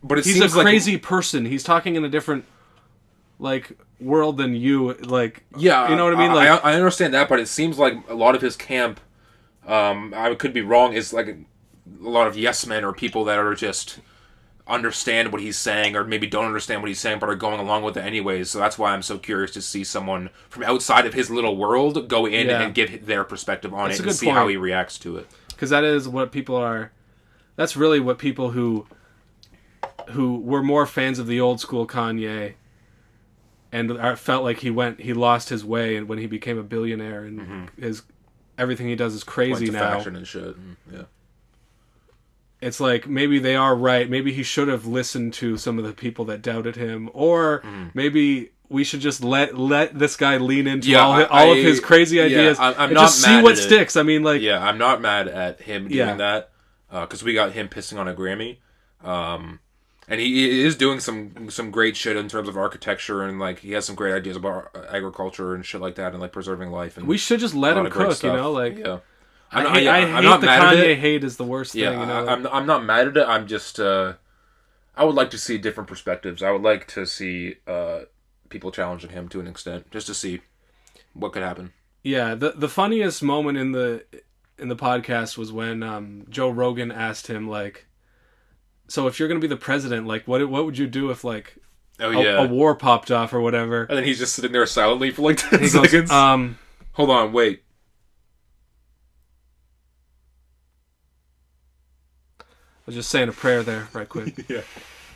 C: But it
B: he's
C: seems
B: a crazy person. He's talking in a different like world than you. Like you know what I mean. Like
C: I understand that, but it seems like a lot of his camp. I could be wrong. Is like a lot of yes men or people that are just understand what he's saying or maybe don't understand what he's saying but are going along with it anyways. So that's why I'm so curious to see someone from outside of his little world go in and give their perspective on it and see how he reacts to it.
B: Because that is what people are... That's really what people who were more fans of the old school Kanye and felt like he lost his way and when he became a billionaire and everything he does is crazy
C: Went to
B: now.
C: Fashion and shit. Yeah.
B: It's like, maybe they are right. Maybe he should have listened to some of the people that doubted him. Or maybe we should just let this guy lean into all of his crazy ideas and just see what sticks. I mean, like...
C: Yeah, I'm not mad at him doing that. Because we got him pissing on a Grammy. And he is doing some great shit in terms of architecture. And, like, he has some great ideas about agriculture and shit like that. And, like, preserving life. And
B: we should just let him cook, you know? Like...
C: Yeah.
B: I hate the Kanye hate is the worst thing. You know?
C: I'm not mad at it. I'm just I would like to see different perspectives. I would like to see people challenging him to an extent, just to see what could happen.
B: Yeah, the funniest moment in the podcast was when Joe Rogan asked him, like, so if you're gonna be the president, like, what would you do if, like, a war popped off or whatever?
C: And then he's just sitting there silently for like 10
B: he
C: seconds.
B: Goes,
C: hold on, wait.
B: I was just saying a prayer there, right quick.
C: Yeah,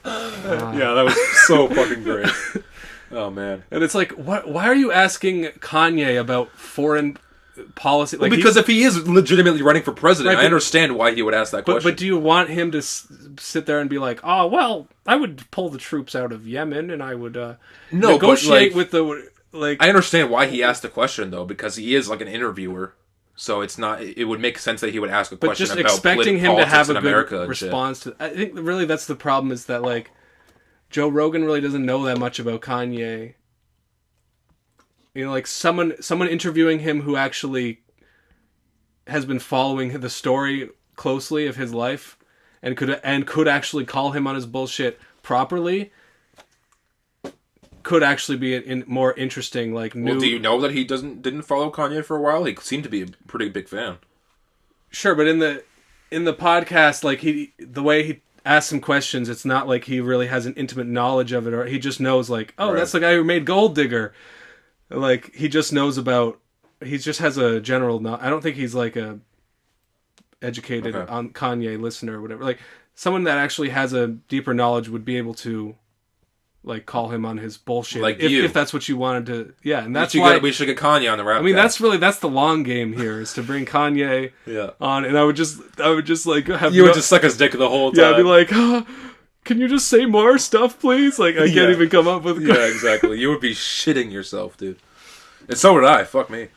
C: that was so fucking great. Oh man!
B: And it's like, what? Why are you asking Kanye about foreign policy? Like,
C: because if he is legitimately running for president,
B: right,
C: I understand why he would ask that question.
B: But do you want him to sit there and be like, oh, well, I would pull the troops out of Yemen and I would negotiate with the like?
C: I understand why he asked the question though, because he is like an interviewer. So it's not. It would make sense that he would ask a question about
B: expecting him to have a good
C: and
B: response to. I think really that's the problem, is that like Joe Rogan really doesn't know that much about Kanye. You know, like someone interviewing him who actually has been following the story closely of his life and could actually call him on his bullshit properly could actually be more interesting. Like,
C: well, do you know that he didn't follow Kanye for a while? He seemed to be a pretty big fan.
B: Sure, but in the podcast, like the way he asks him questions, it's not like he really has an intimate knowledge of it, or he just knows like, oh, right, that's the guy who made Gold Digger. Like, he just knows about. He just has a general. I don't think he's like a educated on Kanye listener or whatever. Like, someone that actually has a deeper knowledge would be able to, like, call him on his bullshit, like if that's what you wanted to. Yeah, and that's why
C: we should get Kanye on the Rapcast.
B: I mean, that's the long game here, is to bring Kanye on, and I would just like have
C: would just suck his dick the whole time.
B: Yeah, I'd be like, can you just say more stuff, please? Like, I can't even come up with.
C: Yeah, exactly. You would be shitting yourself, dude. And so would I. Fuck me.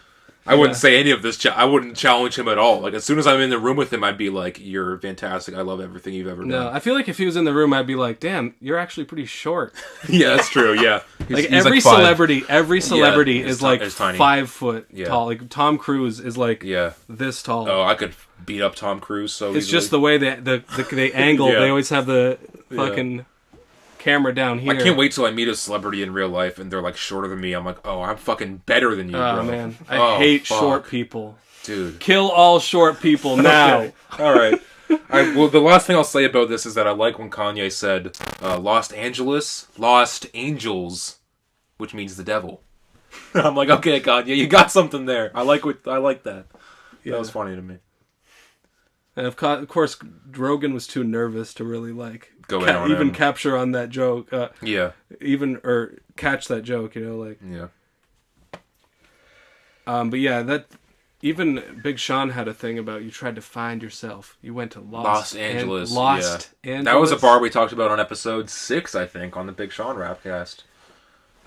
C: I wouldn't say any of this. I wouldn't challenge him at all. Like, as soon as I'm in the room with him, I'd be like, "You're fantastic. I love everything you've ever done."
B: No, I feel like if he was in the room, I'd be like, "Damn, you're actually pretty short."
C: Yeah, that's true. Yeah,
B: he's every celebrity is like 5 foot
C: Yeah.
B: tall. Like, Tom Cruise is like this tall.
C: Oh, I could beat up Tom Cruise so
B: it's
C: easily.
B: just the way that they angle. They always have the fucking camera down here.
C: I can't wait till I meet a celebrity in real life and they're like shorter than me. I'm like, oh, I'm fucking better than you, bro.
B: Oh man, I hate short people.
C: Dude,
B: kill all short people now.
C: Okay. All right. Well, the last thing I'll say about this is that I like when Kanye said Los Angeles, Lost Angels, which means the devil. I'm like, okay, Kanye, you got something there. I like that. Yeah. That was funny to me.
B: And of course, Rogan was too nervous to really like
C: go in
B: even capture on that joke.
C: Or
B: catch that joke. You know, like
C: yeah.
B: But yeah, that even Big Sean had a thing about you tried to find yourself. You went to Los
C: Angeles.
B: Angeles.
C: That was a bar we talked about on episode 6, I think, on the Big Sean Rapcast.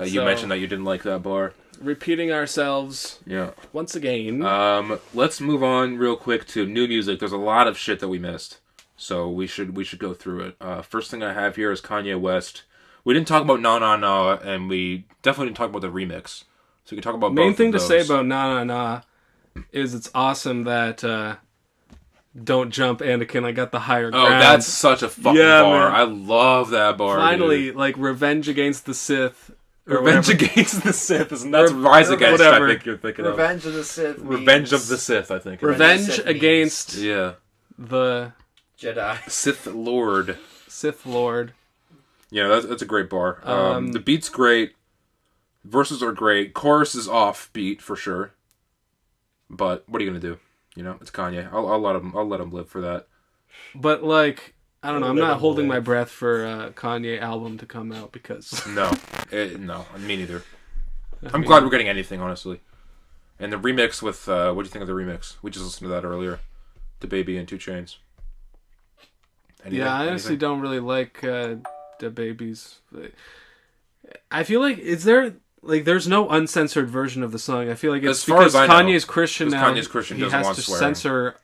C: You mentioned that you didn't like that bar.
B: Repeating ourselves once again.
C: Let's move on real quick to new music. There's a lot of shit that we missed, so we should go through it. First thing I have here is Kanye West. We didn't talk about Na Na Na, and we definitely didn't talk about the remix. So we can talk about
B: main
C: both
B: thing
C: of those.
B: To say about Na Na Na is it's awesome that Don't Jump Anakin, I got the higher ground.
C: Oh, that's such a fucking bar.
B: Man.
C: I love that bar.
B: Finally,
C: dude.
B: like Revenge Against the Sith.
C: Revenge Against the Sith, and that's Rise Against.
B: Whatever.
C: I think you're thinking of
D: Revenge of the Sith.
C: Revenge of the Sith. I think.
B: Revenge Against
C: the
D: Jedi.
C: Sith Lord.
B: Sith Lord.
C: Yeah, that's a great bar. The beat's great. Verses are great. Chorus is offbeat for sure. But what are you gonna do? You know, it's Kanye. I'll let him live for that.
B: But like, I don't know. I'm not holding my breath for a Kanye album to come out because
C: no, me neither. I'm glad we're getting anything, honestly. And the remix with what do you think of the remix? We just listened to that earlier. DaBaby and 2 Chainz.
B: I honestly don't really like DaBaby's. I feel like there's no uncensored version of the song. I feel like it's because Kanye's Christian now.
C: Kanye's Christian
B: he
C: doesn't
B: has
C: want
B: to
C: swearing.
B: Censor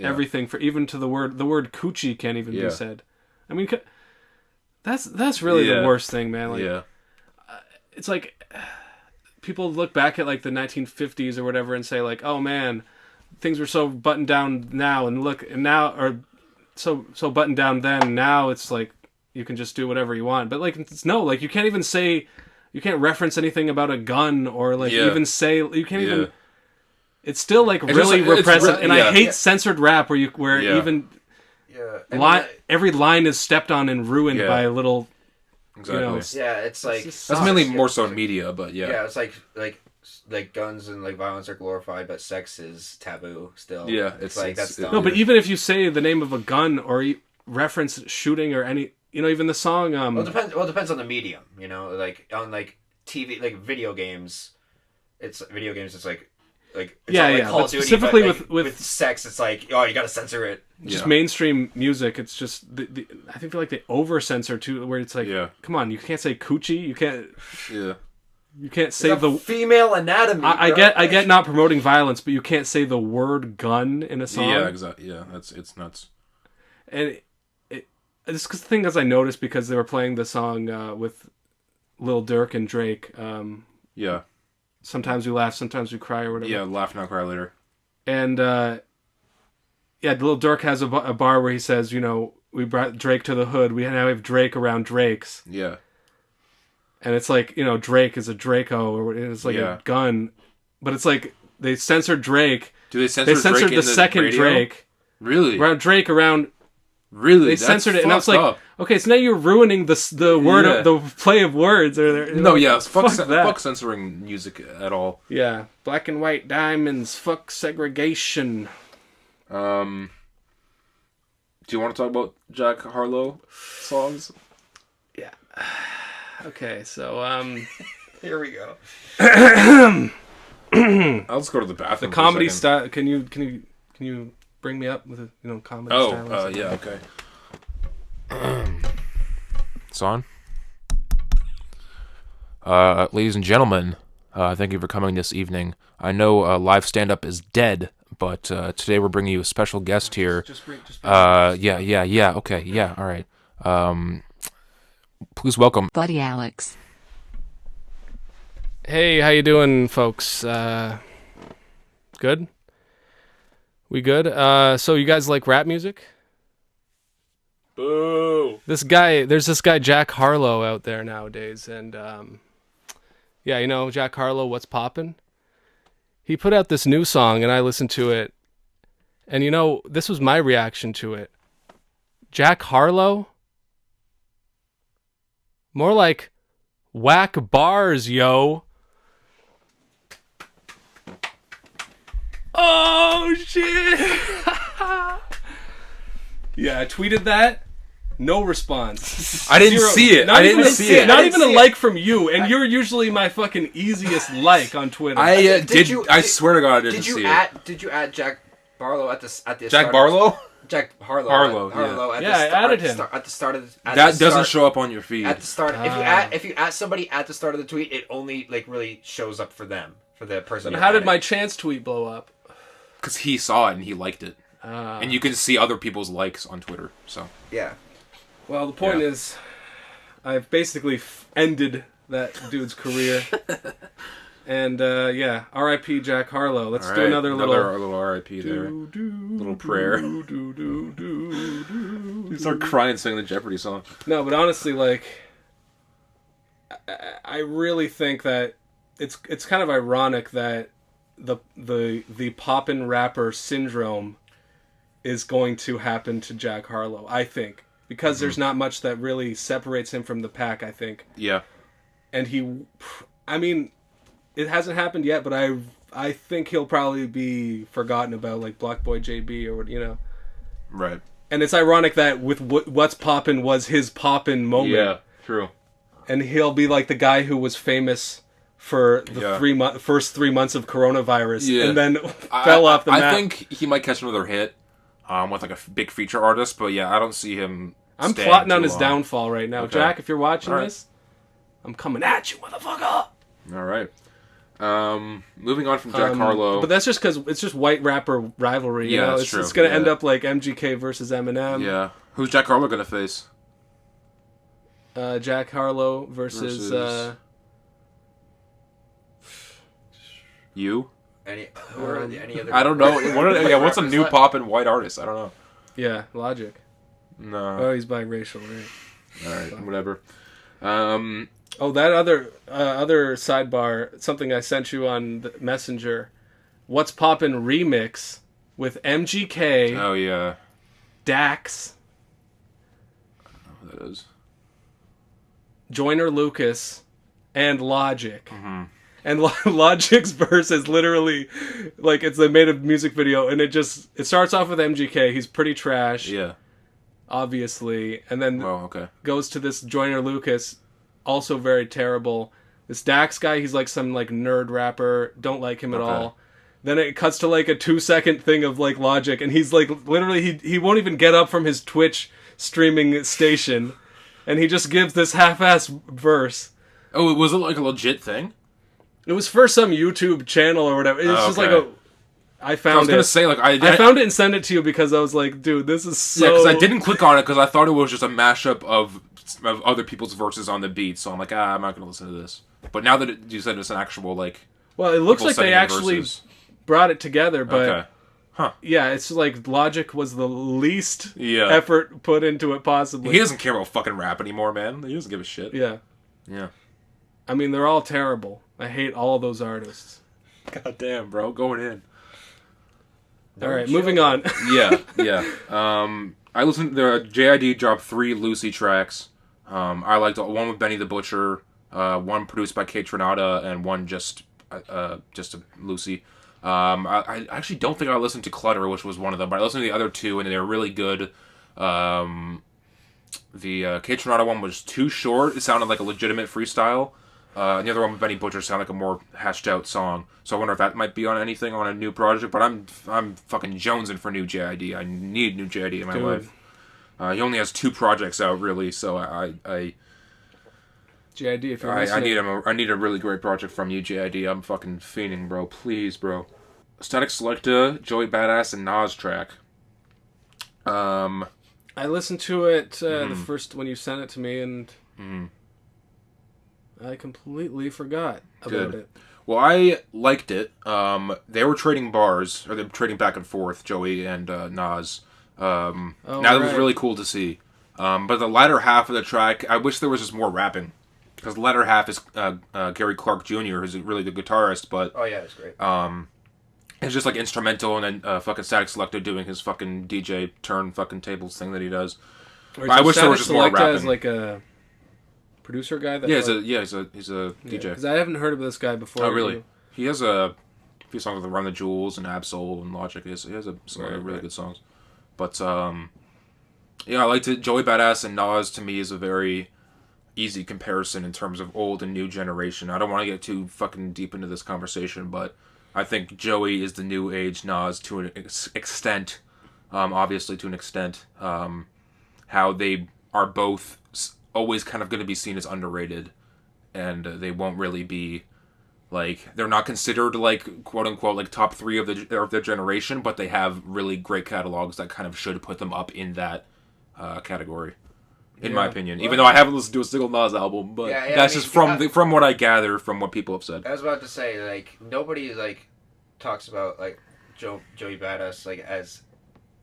B: everything for even to the word coochie can't even be said. I mean, that's really the worst thing, man. Like, it's like people look back at like the 1950s or whatever and say like, oh man, things were so buttoned down now, and look, and now or so buttoned down then. Now it's like you can just do whatever you want. But like, like you can't reference anything about a gun or like even say you can't even. it's still like really repressive, and I hate censored rap where even every line is stepped on and ruined by a little.
C: Exactly.
D: It's like
C: that's mainly more so in media, but
D: it's like guns and like violence are glorified, but sex is taboo still.
C: Yeah,
D: it's like that's dumb.
B: No, but even if you say the name of a gun or reference shooting or any, even the song.
D: Well, it depends on the medium. Like on like TV, like video games. It's like Call of Duty,
B: specifically
D: but, with sex, it's like, oh, you gotta censor it.
B: Just mainstream music, it's just I feel like they over censor too, where it's like, come on, you can't say coochie, you can't, you can't say the
D: female anatomy.
B: I get not promoting violence, but you can't say the word gun in a song.
C: Yeah, exactly. Yeah, it's nuts.
B: And this thing as I noticed because they were playing the song with Lil Durk and Drake. Sometimes we laugh, sometimes we cry, or whatever.
C: Yeah, laugh now, cry later.
B: And Lil Durk has a bar where he says, we brought Drake to the hood. We now have Drake around Drakes.
C: Yeah.
B: And it's like, Drake is a Draco, or it's like a gun. But it's like, they censored Drake.
C: Do they censor Drake
B: censored
C: in
B: the second
C: radio?
B: Drake.
C: Really?
B: Around Drake, around...
C: Really?
B: They censored it, and I was like, okay, so now you're ruining the word, the play of words.
C: Fuck censoring music at all.
B: Yeah, black and white diamonds, fuck segregation.
C: Do you want to talk about Jack Harlow songs?
B: Yeah. Okay, so
D: here we go.
C: I'll just go to the bathroom.
B: The comedy style. Can you bring me up with a comedy style?
C: Oh, yeah, okay. It's on. Ladies and gentlemen, thank you for coming this evening. I know live stand-up is dead, but today we're bringing you a special guest here. Yeah, okay, yeah, all right. Please welcome
E: Buddy Alex.
B: Hey, how you doing, folks? Good? We good? So you guys like rap music?
C: Boo!
B: There's this guy Jack Harlow out there nowadays, and Jack Harlow, what's poppin'? He put out this new song, and I listened to it, and this was my reaction to it. Jack Harlow? More like whack bars, yo. Oh, shit. Yeah, I tweeted that. No response.
C: I didn't see it.
B: Not even a like from you, and you're usually my fucking easiest like on Twitter.
C: I swear to God, I didn't see it.
D: Did you add Jack Barlow at the
C: Jack Barlow?
D: Jack Harlow.
C: Harlow.
D: I
B: added him
D: at the start of
C: that doesn't show up on your feed
D: at the start. If you add somebody at the start of the tweet, it only really shows up for them, for the person.
B: How did my chance tweet blow up?
C: Because he saw it and he liked it, and you can see other people's likes on Twitter. So
D: yeah.
B: Well, the point is, I've basically ended that dude's career. And, R.I.P. Jack Harlow. Let's do another little
C: R.I.P. there. Little prayer. You start crying singing the Jeopardy song.
B: No, but honestly, I really think that it's kind of ironic that the poppin' rapper syndrome is going to happen to Jack Harlow, I think. Because there's not much that really separates him from the pack, I think.
C: Yeah.
B: And it hasn't happened yet, but I think he'll probably be forgotten about, like Block Boy JB or what,
C: Right.
B: And it's ironic that with What's Poppin' was his poppin' moment.
C: Yeah, true.
B: And he'll be like the guy who was famous for the first 3 months of coronavirus, and then fell off the map.
C: I think he might catch another hit. With like a big feature artist, but yeah, I don't see him.
B: I'm plotting on his downfall right now,
C: Okay.
B: Jack. If you're watching this, I'm coming at you, motherfucker.
C: All right. Moving on from Jack Harlow,
B: but that's just because it's just white rapper rivalry.
C: Yeah, that's
B: it's,
C: true.
B: It's gonna end up like MGK versus Eminem.
C: Yeah, who's Jack Harlow gonna face?
B: Jack Harlow versus
C: you.
D: Any other?
C: I don't know. What's a new pop and white artist? I don't know.
B: Yeah, Logic.
C: No.
B: Oh, he's biracial, right?
C: All right, whatever.
B: Oh, that other sidebar, something I sent you on the Messenger. What's Poppin' remix with MGK,
C: Oh yeah,
B: Dax,
C: that is.
B: Joyner Lucas, and Logic. And Logic's verse is literally like they made a music video, and it starts off with MGK. He's pretty trash,
C: Yeah.
B: obviously, and then
C: Okay.
B: goes to this Joyner Lucas, also very terrible. This Dax guy, he's like some like nerd rapper. Don't like him at all. Then it cuts to like a 2-second thing of like Logic, and he's like literally he won't even get up from his Twitch streaming station, and he just gives this half-ass verse.
C: Oh, was it like a legit thing?
B: It was for some YouTube channel or whatever. It's just like I found it.
C: I was gonna say like
B: I found it and sent it to you because I was like, dude, this is so.
C: Yeah, because I didn't click on it because I thought it was just a mashup of other people's verses on the beat. So I'm like, I'm not gonna listen to this. But now that you said it's an actual like,
B: well, it looks
C: people
B: like they
C: sending in
B: actually
C: verses.
B: brought it together, but
C: Okay. Huh.
B: yeah, it's like Logic was the least
C: Yeah.
B: effort put into it possibly.
C: He doesn't care about fucking rap anymore, man. He doesn't give a shit.
B: Yeah,
C: Yeah.
B: I mean they're all terrible. I hate all those artists.
C: God damn, bro, going in.
B: All right, moving on.
C: Yeah. I listened. The JID dropped 3 Lucy tracks. I liked one with Benny the Butcher, one produced by Kate Trinata, and one just a Lucy. I actually don't think I listened to Clutter, which was one of them, but I listened to the other 2, and they were really good. The Kate Trinata one was too short. It sounded like a legitimate freestyle. And the other one with Benny Butcher sounded like a more hashed out song. So I wonder if that might be on anything on a new project. But I'm fucking jonesing for new JID. I need new JID in my life. He only has 2 projects out really, so I
B: JID, if you're
C: I need him. I need a really great project from you, JID. I'm fucking fiending, bro. Please, bro. Static Selecta, Joey Badass, and Nas track.
B: I listened to it the first when you sent it to me, and I completely forgot about it.
C: Well, I liked it. They were trading bars, or they were trading back and forth, Joey and Nas. That was really cool to see. But the latter half of the track, I wish there was just more rapping. Because the latter half is Gary Clark Jr., who's a really good guitarist, but...
D: Oh, yeah, it's great.
C: It's just like instrumental, and then fucking Static Selecta doing his fucking DJ turn fucking tables thing that he does. I wish there was just more rapping.
B: As like a producer guy? That
C: he's a DJ.
B: Because I haven't heard of this guy before.
C: Oh, really? He has a few songs with Run the Jewels and Absol and Logic. He has some other really good songs. But, yeah, I liked it. Joey Badass and Nas, to me, is a very easy comparison in terms of old and new generation. I don't want to get too fucking deep into this conversation, but I think Joey is the new age Nas to an extent, obviously to an extent. How they are both always kind of going to be seen as underrated, and they won't really be, like, they're not considered, like, quote-unquote, like, top 3 of their generation, but they have really great catalogs that kind of should put them up in that category. In my opinion, even though I haven't listened to a single Nas album, but that's just from what I gather from what people have said.
D: I was about to say, like, nobody like talks about like Joey Badass like as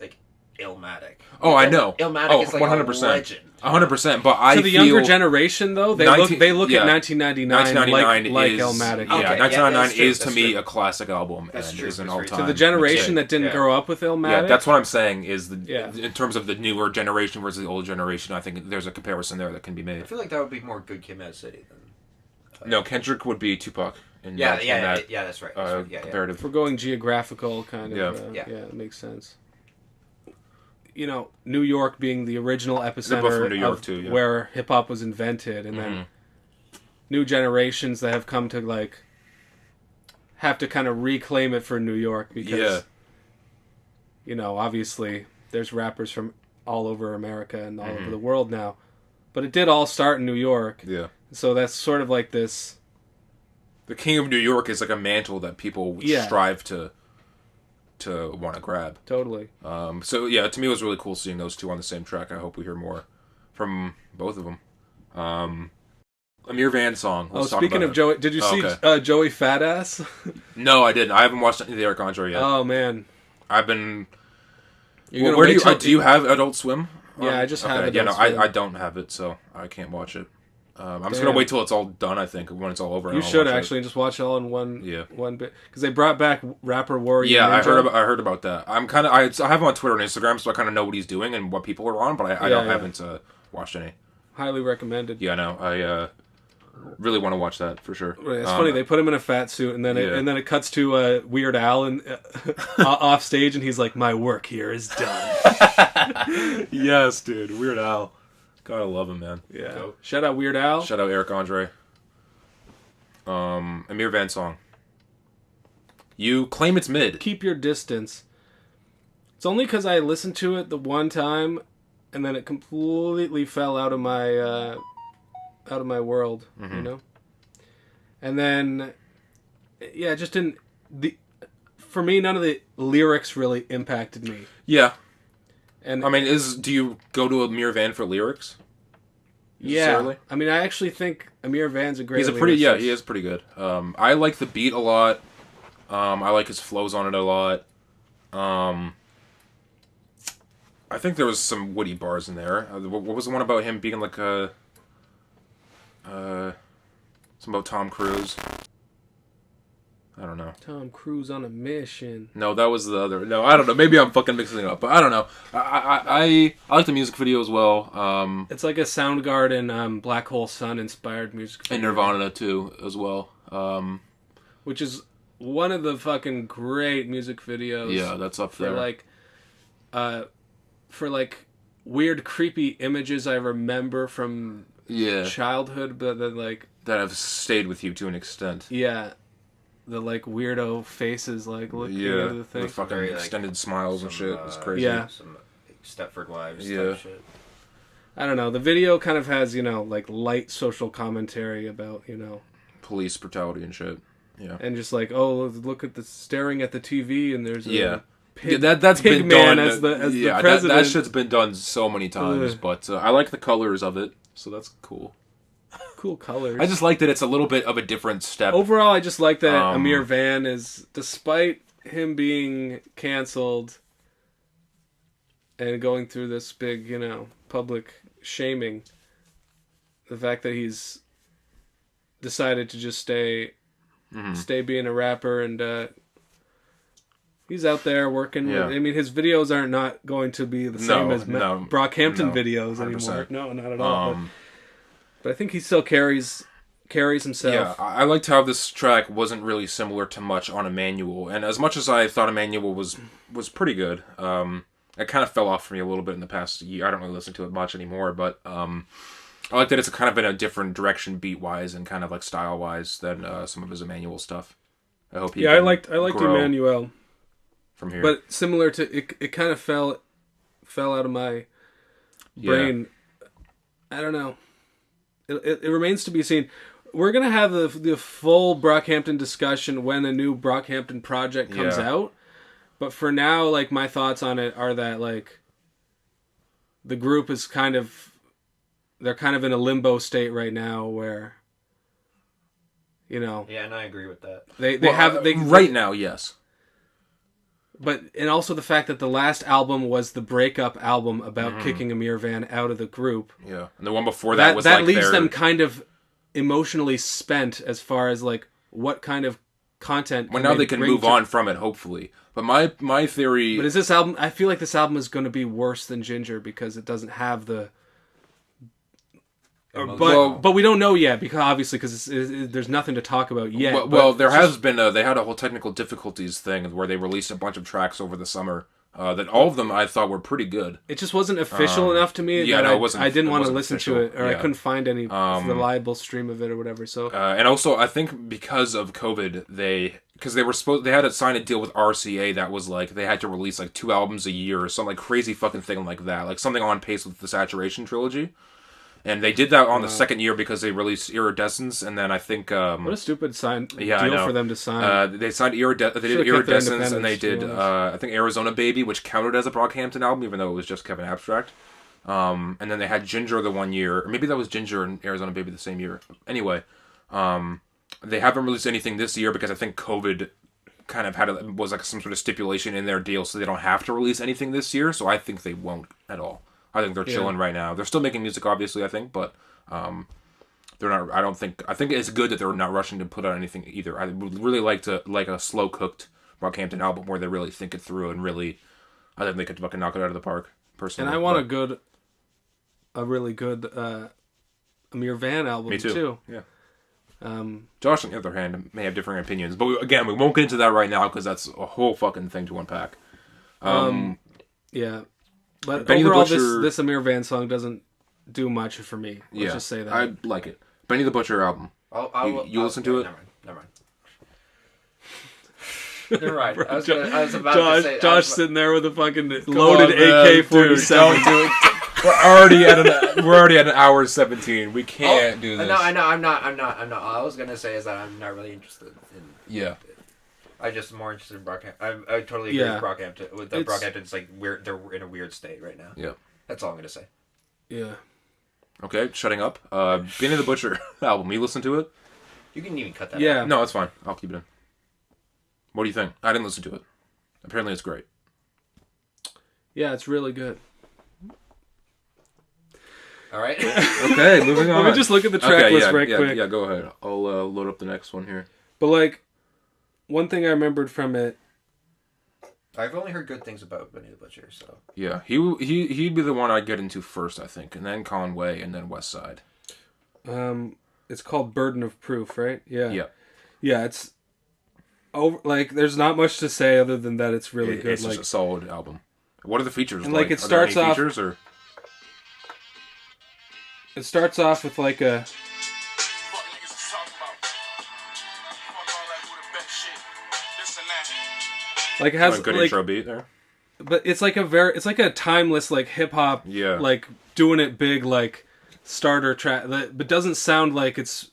D: like Illmatic.
C: Oh, I know.
D: Illmatic is like 100%. A legend.
C: 100%, but I
B: to the
C: feel
B: younger generation though, they look at 1999 like Illmatic.
C: Yeah,
D: Okay,
C: 1999
D: true,
C: is to me
D: true.
C: a classic album
D: That's
C: and
D: true,
C: is an
D: that's
C: all-time.
B: To the generation that didn't
D: Yeah.
B: grow up with Illmatic.
C: Yeah, that's what I'm saying. Is in terms of the newer generation versus the older generation, I think there's a comparison there that can be
D: I
C: made.
D: feel like that would be more Good Kid, Mad City than.
C: No, Kendrick would be Tupac. In
D: Yeah,
C: that,
D: that's right. That's right. Yeah,
C: comparative.
B: If we're going geographical, kind of.
C: Yeah.
B: Yeah, it makes sense. You know, New York being the original
C: both
B: epicenter
C: from New York
B: of
C: too, yeah.
B: where hip hop was invented, and then new generations that have come to like have to kind of reclaim it for New York because you know, obviously there's rappers from all over America and all over the world now, but it did all start in New York.
C: Yeah.
B: So that's sort of like this.
C: The King of New York is like a mantle that people strive to want to grab.
B: Totally.
C: So yeah, to me it was really cool seeing those two on the same track. I hope we hear more from both of them. Ameer Vann song. Let's talk
B: speaking
C: about
B: of Joey, did you see Joey Fatass?
C: No, I didn't. I haven't watched any of the Eric Andre yet.
B: Oh man,
C: I've been.
B: Where
C: do you have Adult Swim?
B: Yeah, I just have Adult
C: Yeah, no,
B: Swim.
C: I don't have it, so I can't watch it. I'm just gonna wait till it's all done. I think when it's all over.
B: You should actually just watch it all in one bit because they brought back rapper Warrior.
C: Yeah,
B: Ninja.
C: I heard about that. I have him on Twitter and Instagram, so I kind of know what he's doing and what people are on, but I haven't watched any.
B: Highly recommended.
C: Yeah, no, I really want to watch that for sure.
B: It's funny they put him in a fat suit and then it cuts to Weird Al and off stage and he's like, "My work here is done."
C: Yes, dude, Weird Al. Gotta love him, man.
B: Yeah. Dope. Shout out Weird Al.
C: Shout out Eric Andre. Ameer Vann song. You claim it's mid.
B: Keep your distance. It's only because I listened to it the one time, and then it completely fell out of my world.
C: Mm-hmm.
B: You know. And then, yeah, it just didn't. For me, none of the lyrics really impacted me.
C: Yeah.
B: And
C: I mean, do you go to Ameer Vann for lyrics?
B: Yeah, I mean, I actually think Ameer Vann's a great.
C: He's he is pretty good. I like the beat a lot. I like his flows on it a lot. I think there was some witty bars in there. What was the one about him being like something about Tom Cruise? I don't know.
B: Tom Cruise on a mission.
C: No, that was the other. No, I don't know. Maybe I'm fucking mixing it up, but I don't know. I like the music video as well.
B: It's like a Soundgarden, Black Hole Sun inspired music video.
C: And Nirvana too, as well.
B: Which is one of the fucking great music videos.
C: Yeah, that's up there.
B: For like weird, creepy images I remember from childhood, but then like
C: that have stayed with you to an extent.
B: Yeah. The like weirdo faces like looking at the thing.
C: The fucking very, extended smiles and shit. It's crazy.
B: Yeah.
D: Some Stepford Wives type shit.
B: I don't know. The video kind of has, like light social commentary about,
C: police brutality and shit. Yeah.
B: And just like, oh, look at staring at the TV and there's a pig,
C: that's
B: pig
C: been
B: man
C: done
B: as the president.
C: That shit's been done so many times, but I like the colors of it, so that's cool.
B: Cool colors.
C: I just like that it's a little bit of a different step.
B: Overall, I just like that Ameer Vann is, despite him being canceled and going through this big, public shaming, the fact that he's decided to just stay being a rapper and he's out there working.
C: Yeah.
B: I mean, his videos are not going to be the same as Brockhampton videos
C: 100%.
B: anymore. No, not at all. But I think he still carries himself.
C: Yeah, I liked how this track wasn't really similar to much on Emmanuel, and as much as I thought Emmanuel was pretty good, it kind of fell off for me a little bit in the past year. I don't really listen to it much anymore, but I like that it's kind of in a different direction beat-wise and kind of like style-wise than some of his Emmanuel stuff. I hope he
B: I liked Emmanuel
C: from here,
B: but similar to it kind of fell out of my brain. I don't know. It remains to be seen. We're going to have the full Brockhampton discussion when a new Brockhampton project comes out. But for now, like, my thoughts on it are that, like, the group is they're kind of in a limbo state right now where,
D: Yeah, and I agree with that.
C: Right now, yes.
B: But, and also the fact that the last album was the breakup album about kicking Ameer Vann out of the group.
C: Yeah. And the one before that was
B: that leaves them kind of emotionally spent as far as like what kind of content.
C: Well, now they can move on from it, hopefully. But my theory.
B: But is this album? I feel like this album is going to be worse than Ginger because it doesn't have the. But we don't know yet because there's nothing to talk about yet.
C: Well, there has been they had a whole technical difficulties thing where they released a bunch of tracks over the summer. That all of them I thought were pretty good.
B: It just wasn't official enough to me.
C: Yeah,
B: that I didn't want to listen
C: official.
B: to it, or I couldn't find any reliable stream of it or whatever. So
C: and also I think because of COVID, they had to sign a deal with RCA that was like they had to release like 2 albums a year or some like crazy fucking thing like that, like something on pace with the Saturation trilogy. And they did that on the second year because they released Iridescence, and then I think
B: what a stupid deal for them to sign.
C: They signed Iridescence, and they did I think Arizona Baby, which counted as a Brockhampton album, even though it was just Kevin Abstract. And then they had Ginger the one year, or maybe that was Ginger and Arizona Baby the same year. Anyway, they haven't released anything this year because I think COVID kind of was like some sort of stipulation in their deal, so they don't have to release anything this year. So I think they won't at all. I think they're chilling right now. They're still making music, obviously, I think, but they're not. I don't think. I think it's good that they're not rushing to put out anything either. I would really like a slow cooked Brockhampton album where they really think it through and really. I think they could fucking knock it out of the park. Personally,
B: and I want a really good Ameer Vann album
C: Me too. Yeah.
B: Josh,
C: on the other hand, may have differing opinions, but again, we won't get into that right now because that's a whole fucking thing to unpack.
B: Yeah, but
C: Benny the
B: overall,
C: Butcher,
B: this Ameer Vann song doesn't do much for me. Let's just say that.
C: I like it. Benny the Butcher album.
D: I'll
C: listen to it?
D: Never mind. Never mind. I was about to say...
B: Josh sitting there with a fucking loaded AK-47.
C: We're already at an hour 17. We can't do this.
D: No, I know. I'm not. All I was gonna say is that I'm not really interested in.
C: Yeah.
D: I'm just more interested in Brockhampton. I totally agree with Brockhampton. With the Brockhampton, it's like weird. They're in a weird state right now.
C: Yeah.
D: That's all I'm gonna say.
B: Yeah.
C: Okay, shutting up. Benny the Butcher album. You listen to it?
D: You can even cut that.
B: Yeah.
D: out.
C: No, it's fine. I'll keep it in. What do you think? I didn't listen to it. Apparently, it's great.
B: Yeah, it's really good.
D: All right.
C: Okay, moving on.
B: Let me just look at the track list quick.
C: Yeah, go ahead. I'll load up the next one here.
B: But like, one thing I remembered from it.
D: I've only heard good things about Benny the Butcher, so.
C: Yeah, he'd be the one I'd get into first, I think, and then Conway, and then West Side.
B: It's called Burden of Proof, right? Yeah.
C: Yeah.
B: Yeah, it's over. Like, there's not much to say other than that it's really good.
C: It's
B: like,
C: just a solid album. What are the features?
B: And like it
C: Are there
B: starts
C: any
B: off.
C: features, or?
B: It starts off with like a. Like it has
C: good
B: like,
C: intro beat there.
B: But it's like a timeless like hip hop.
C: Yeah.
B: Like doing it big like starter track, but doesn't sound like it's.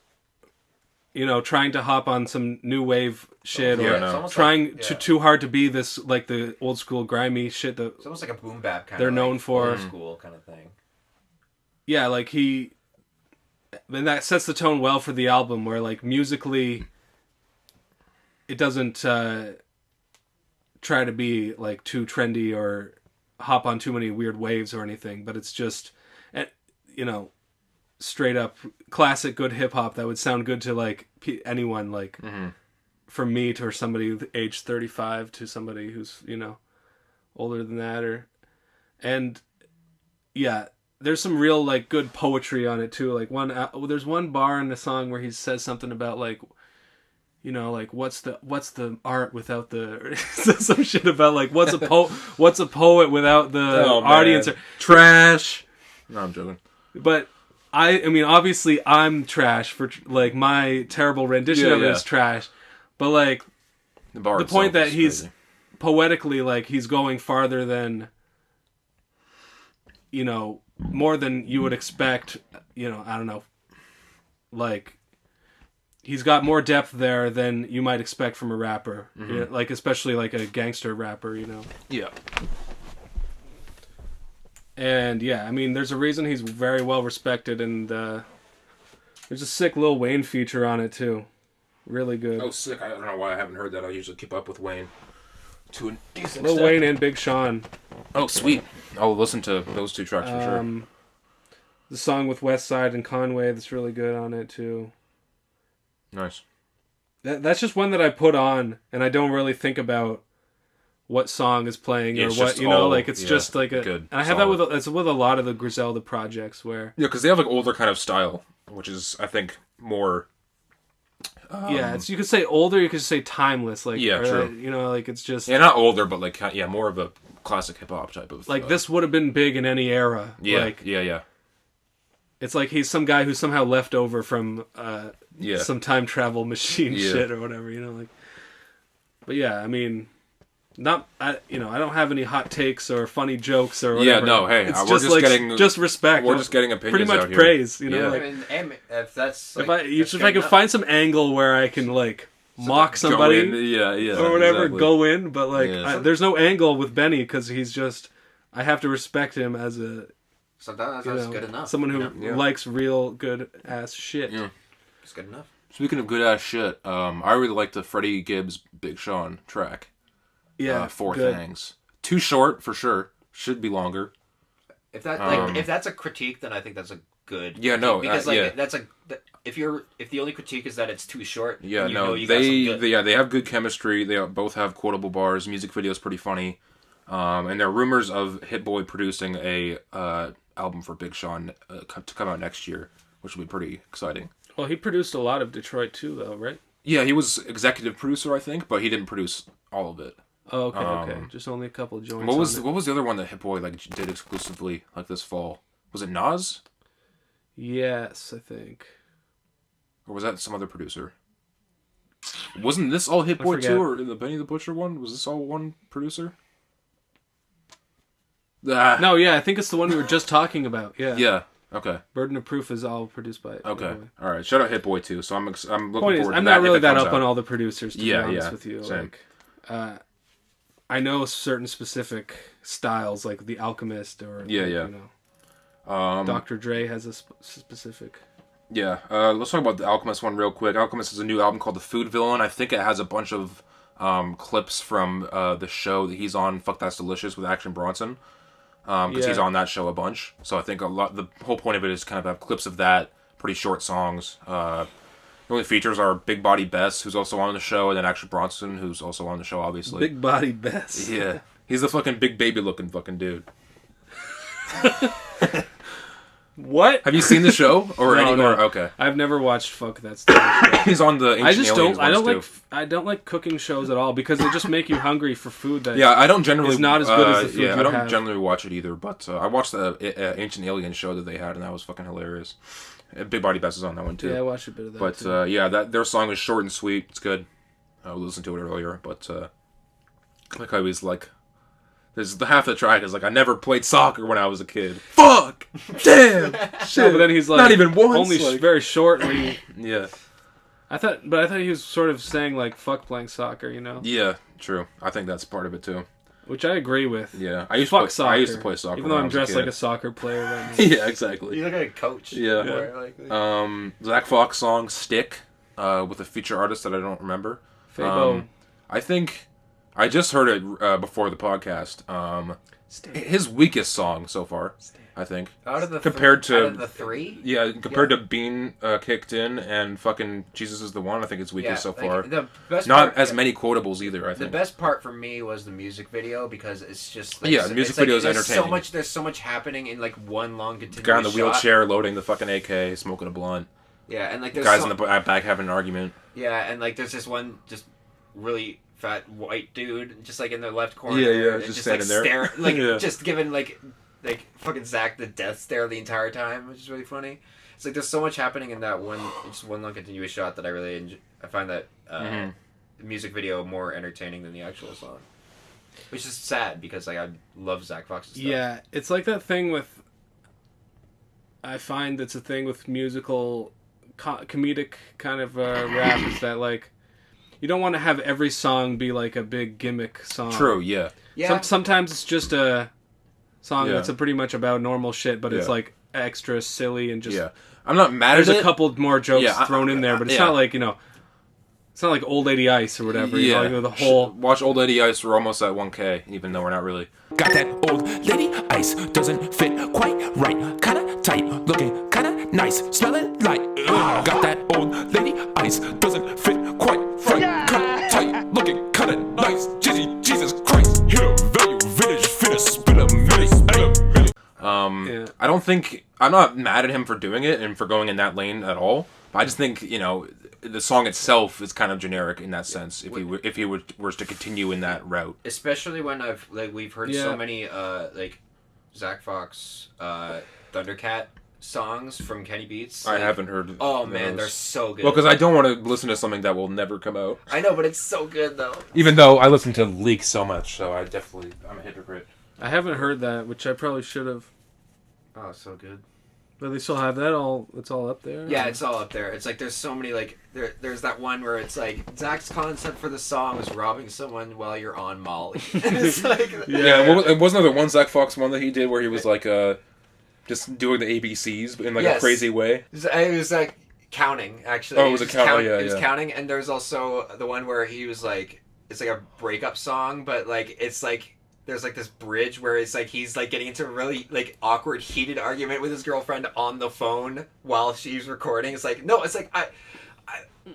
B: Trying to hop on some new wave shit or trying too hard to be this like the old school grimy shit that
D: it's almost like a boom bap kind
B: they're
D: of
B: known for.
D: Old school kind of thing.
B: Yeah, like and that sets the tone well for the album where like musically it doesn't try to be like too trendy or hop on too many weird waves or anything, but it's just straight up classic good hip hop that would sound good to like anyone, like from me to somebody age 35 to somebody who's older than that, and there's some real like good poetry on it too. Like there's one bar in the song where he says something about like like what's the art without the some shit about like what's a poet without the audience or
C: trash. No, I'm joking.
B: But I mean, obviously, I'm trash for like my terrible rendition of it is trash, but like the point that he's crazy. Poetically like he's going farther than more than you would expect. I don't know, like he's got more depth there than you might expect from a rapper, like especially like a gangster rapper,
C: Yeah.
B: And yeah, I mean, there's a reason he's very well respected, and there's a sick Lil Wayne feature on it too. Really good.
C: Oh, sick! I don't know why I haven't heard that. I usually keep up with Wayne to a decent
B: Lil
C: extent.
B: Wayne and Big Sean.
C: Oh, sweet! I'll listen to those two tracks for sure.
B: The song with West Side and Conway that's really good on it too.
C: Nice.
B: That's just one that I put on, and I don't really think about what song is playing or what it's just like a good, and I have solid. That with a lot of the Griselda projects where
C: because they have like older kind of style, which is I think more
B: you could say older, you could say timeless, like
C: true.
B: Like it's just
C: not older, but like more of a classic hip hop type of
B: like this would have been big in any era. Like, it's like he's some guy who somehow left over from some time travel machine shit or whatever, like. But yeah, I mean. I don't have any hot takes or funny jokes or whatever.
C: Yeah, no, hey,
B: it's
C: we're just getting
B: just respect.
C: We're just getting opinions.
B: Pretty much
C: out here.
B: praise,
C: Yeah.
B: Like,
D: I mean, if that's like,
B: if I can find some angle where I can like mock somebody, or whatever,
C: exactly.
B: Go in. But like, there's no angle with Benny because he's just. I have to respect him as a.
D: Sometimes that's good enough.
B: Someone who likes real good ass shit.
C: Yeah,
D: it's good enough.
C: Speaking of good ass shit, I really like the Freddie Gibbs Big Sean track.
B: Yeah,
C: Four Things. Too short for sure. Should be longer.
D: If that if that's a critique, then I think that's a good.
C: Yeah, no,
D: because
C: yeah.
D: that's if the only critique is that it's too short.
C: Yeah,
D: you
C: no,
D: know you got something good.
C: they have good chemistry. They both have quotable bars. Music video's pretty funny. And there are rumors of Hit Boy producing a album for Big Sean to come out next year, which will be pretty exciting.
B: Well, he produced a lot of Detroit too, though, right?
C: Yeah, he was executive producer, I think, but he didn't produce all of it.
B: Oh, okay. Just only a couple of joints.
C: What was the other one that Hit Boy did exclusively this fall? Was it Nas?
B: Yes, I think.
C: Or was that some other producer? Wasn't this all Hit Boy too, or the Benny the Butcher one? Was this all one producer?
B: No, yeah, I think it's the one we were just talking about. Yeah.
C: Yeah. Okay.
B: Burden of Proof is all produced by.
C: Okay. All right. Shout out Hit Boy too. So I'm looking forward to that.
B: I'm not really that up on all the producers. To be honest with you,
C: same.
B: Like, I know certain specific styles, like The Alchemist, or you know, Dr. Dre has a specific.
C: Yeah. Let's talk about the Alchemist one real quick. Alchemist is a new album called The Food Villain. I think it has a bunch of clips from the show that he's on, Fuck That's Delicious, with Action Bronson. Because he's on that show a bunch. So I think the whole point of it is kind of have clips of that, pretty short songs. The only features are Big Body Bess, who's also on the show, and then Action Bronson, who's also on the show, obviously.
B: Big Body Bess.
C: Yeah. He's the fucking big baby looking fucking dude.
B: What?
C: Have you seen the show? Or
B: No.
C: Okay.
B: I've never watched Fuck That's Delicious.
C: He's on the Ancient Aliens ones,
B: I don't like cooking shows at all because they just make you hungry for food that
C: I don't generally.
B: is not as good as the food
C: I don't
B: have.
C: generally watch it either, but I watched the Ancient Aliens show that they had, and that was fucking hilarious. Big Body Bess is on that one too.
B: Yeah, I watched a bit of that.
C: But
B: too.
C: Their song is short and sweet. It's good. I listened to it earlier, but like I was like, there's the half the track is like, I never played soccer when I was a kid. Fuck, damn, shit.
B: No, but then he's like,
C: not even once.
B: Only very shortly.
C: Yeah.
B: I thought he was sort of saying like fuck playing soccer, you know?
C: Yeah, true. I think that's part of it too.
B: Which I agree with.
C: Yeah,
B: I used to play soccer,
C: even
B: though I'm dressed like a soccer player right now.
C: Yeah, exactly.
D: You look like a coach.
C: Yeah. Zack Fox song "Stick" with a feature artist that I don't remember.
B: Fabo.
C: I think I just heard it before the podcast. His weakest song so far, I think.
D: Out of the
C: compared to
D: out of the three.
C: Yeah, compared to Bean Kicked In and fucking Jesus Is the One, I think it's weakest so far.
D: The best
C: Not
D: part,
C: as many quotables either. I think
D: the best part for me was the music video because it's just
C: the music video is entertaining.
D: There's so much happening in like one long continuous
C: guy in the
D: shot.
C: wheelchair loading the fucking AK, smoking a blunt.
D: Yeah, and like there's
C: guys in the back having an argument.
D: Yeah, and like there's this one just really fat white dude just like in the left corner.
C: Yeah,
D: and
C: just
D: like
C: standing there.
D: like just giving like fucking Zach the death stare the entire time, which is really funny. It's like there's so much happening in that one long continuous shot that I really enjoy. I find that the music video more entertaining than the actual song, which is sad because like I love Zack Fox's stuff.
B: Yeah, it's like that thing with. I find it's a thing with musical, comedic kind of rap is that like. You don't want to have every song be like a big gimmick song.
C: True, yeah.
B: Sometimes it's just a song that's pretty much about normal shit, but it's like extra silly and just.
C: Yeah, I'm not mad at it.
B: There's a couple more jokes thrown in there, but it's not like it's not like Old Lady Ice or whatever.
C: Yeah,
B: you know, the whole.
C: Watch Old Lady Ice. We're almost at 1K, even though we're not really.
A: Got that old lady ice, doesn't fit quite right. Kinda tight, looking kinda nice, smelling like. Got that old lady ice, doesn't fit quite right. Kinda tight, looking kinda nice. Jesus Christ, hit a value vintage, finna spit a minute.
C: I don't think I'm not mad at him for doing it and for going in that lane at all. But I just think the song itself is kind of generic in that sense. If he were to continue in that route,
D: especially when we've heard so many Zack Fox Thundercat songs from Kenny Beats.
C: I haven't heard.
D: Oh man, they're so good.
C: Well, because I don't want to listen to something that will never come out.
D: I know, but it's so good though.
C: Even though I listen to leaks so much, so I'm a hypocrite.
B: I haven't heard that, which I probably should have.
D: Oh, so good.
B: But they still have that all. It's all up there.
D: Yeah, it's all up there. It's like there's so many there's that one where it's like Zach's concept for the song is robbing someone while you're on Molly. It's like
C: wasn't there the one Zack Fox one that he did where he was like just doing the ABCs in like a crazy way?
D: It was like counting actually.
C: Oh, it was a counting.
D: It was counting, and there's also the one where he was like it's like a breakup song, but like it's like there's like this bridge where it's like he's like getting into a really like awkward, heated argument with his girlfriend on the phone while she's recording. It's like no, it's like